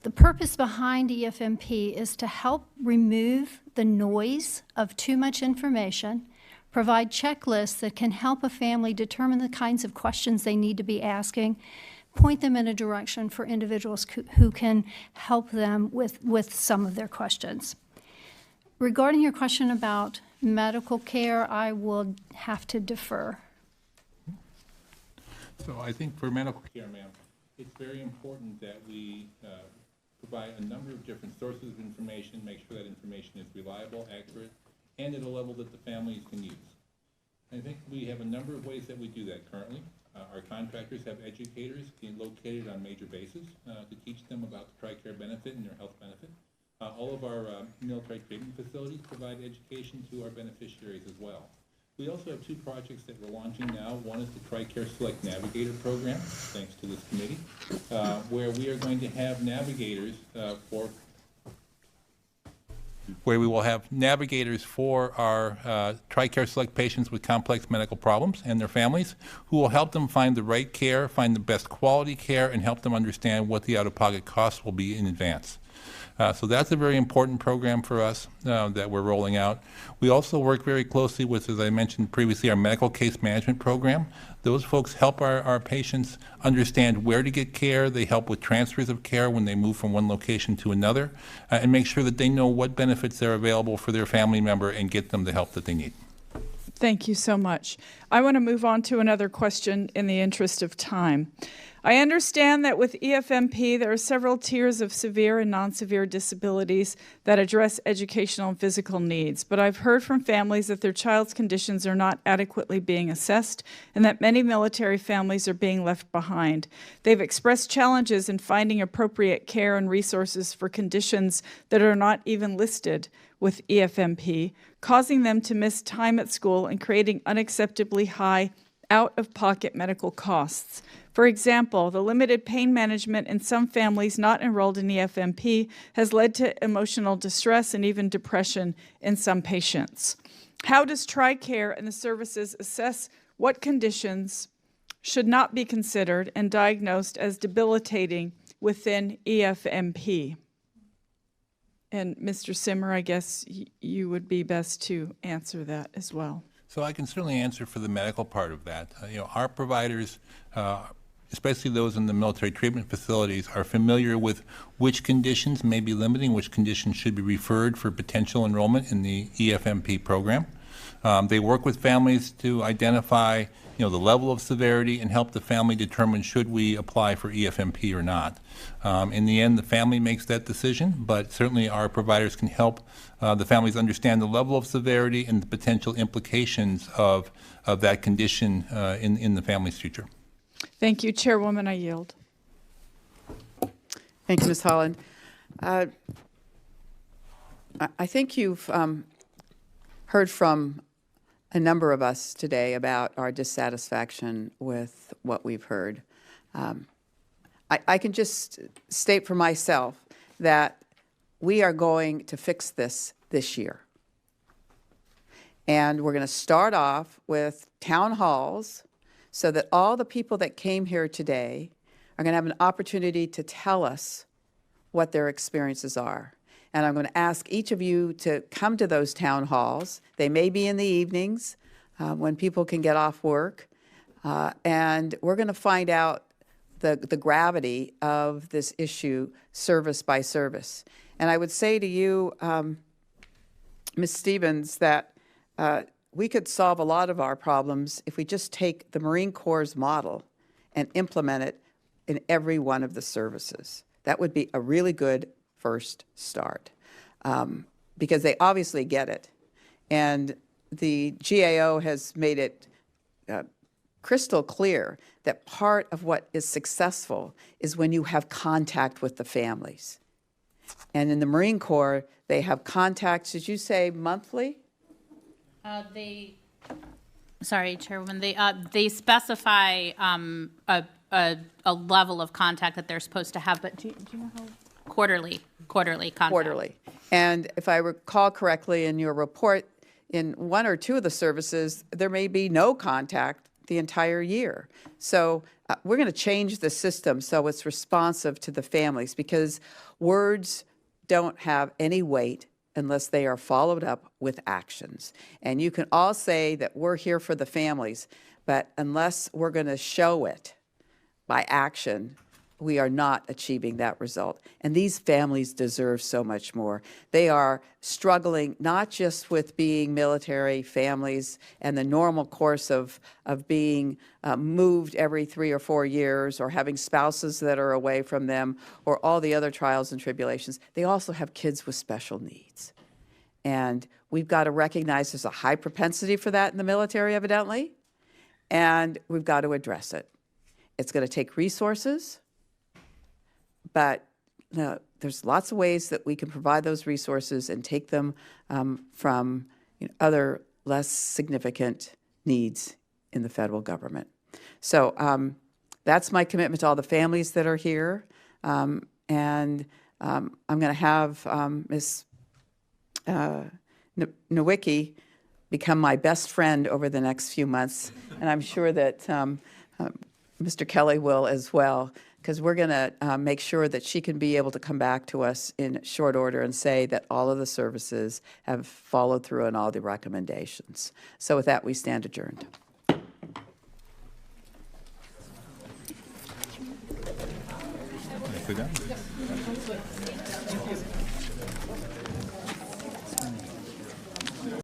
The purpose behind EFMP is to help remove the noise of too much information, provide checklists that can help a family determine the kinds of questions they need to be asking, point them in a direction for individuals who can help them with some of their questions. Regarding your question about medical care, I will have to defer. So I think for medical care, ma'am, it's very important that we provide a number of different sources of information, make sure that information is reliable, accurate, and at a level that the families can use. I think we have a number of ways that we do that currently. Our contractors have educators located on major bases to teach them about the TRICARE benefit and their health benefit. All of our military treatment facilities provide education to our beneficiaries as well. We also have 2 projects that we're launching now. One is the TRICARE Select Navigator program, thanks to this committee, where we are going to have navigators for where we will have navigators for our TRICARE Select patients with complex medical problems and their families, who will help them find the right care, find the best quality care, and help them understand what the out-of-pocket costs will be in advance. So that's a very important program for us that we're rolling out. We also work very closely with, as I mentioned previously, our medical case management program. Those folks help our patients understand where to get care. They help with transfers of care when they move from one location to another, and make sure that they know what benefits are available for their family member and get them the help that they need. Thank you so much. I want to move on to another question in the interest of time. I understand that with EFMP, there are several tiers of severe and non-severe disabilities that address educational and physical needs, but I've heard from families that their child's conditions are not adequately being assessed and that many military families are being left behind. They've expressed challenges in finding appropriate care and resources for conditions that are not even listed with EFMP, causing them to miss time at school and creating unacceptably high out-of-pocket medical costs. For example, the limited pain management in some families not enrolled in EFMP has led to emotional distress and even depression in some patients. How does TRICARE and the services assess what conditions should not be considered and diagnosed as debilitating within EFMP? And Mr. Simmer, I guess you would be best to answer that as well. So I can certainly answer for the medical part of that. Our providers, especially those in the military treatment facilities, are familiar with which conditions may be limiting, which conditions should be referred for potential enrollment in the EFMP program. They work with families to identify the level of severity and help the family determine should we apply for EFMP or not. In the end, the family makes that decision, but certainly our providers can help the families understand the level of severity and the potential implications of that condition in the family's future. Thank you, Chairwoman. I yield. Thank you, Ms. Holland. I think you've heard from a number of us today about our dissatisfaction with what we've heard. I can just state for myself that we are going to fix this year. And we're going to start off with town halls so that all the people that came here today are going to have an opportunity to tell us what their experiences are. And I'm going to ask each of you to come to those town halls. They may be in the evenings when people can get off work. And we're going to find out the gravity of this issue service by service. And I would say to you, Ms. Stevens, that we could solve a lot of our problems if we just take the Marine Corps' model and implement it in every one of the services. That would be a really good first start because they obviously get it. And the GAO has made it crystal clear that part of what is successful is when you have contact with the families. And in the Marine Corps, they have contacts, did you say monthly? Sorry, Chairwoman, they specify a level of contact that they're supposed to have, but do you know how? Quarterly contact. Quarterly. And if I recall correctly in your report, in one or two of the services, there may be no contact the entire year. So we're going to change the system so it's responsive to the families because words don't have any weight unless they are followed up with actions. And you can all say that we're here for the families, but unless we're going to show it by action, we are not achieving that result. And these families deserve so much more. They are struggling not just with being military families and the normal course of being moved every 3 or 4 years or having spouses that are away from them or all the other trials and tribulations. They also have kids with special needs. And we've got to recognize there's a high propensity for that in the military, evidently, and we've got to address it. It's going to take resources. But there's lots of ways that we can provide those resources and take them from other less significant needs in the federal government. So that's my commitment to all the families that are here. And I'm going to have Ms. Nowicki become my best friend over the next few months, and I'm sure that Mr. Kelly will as well, because we're going to make sure that she can be able to come back to us in short order and say that all of the services have followed through on all the recommendations. So with that, we stand adjourned. Nicely done.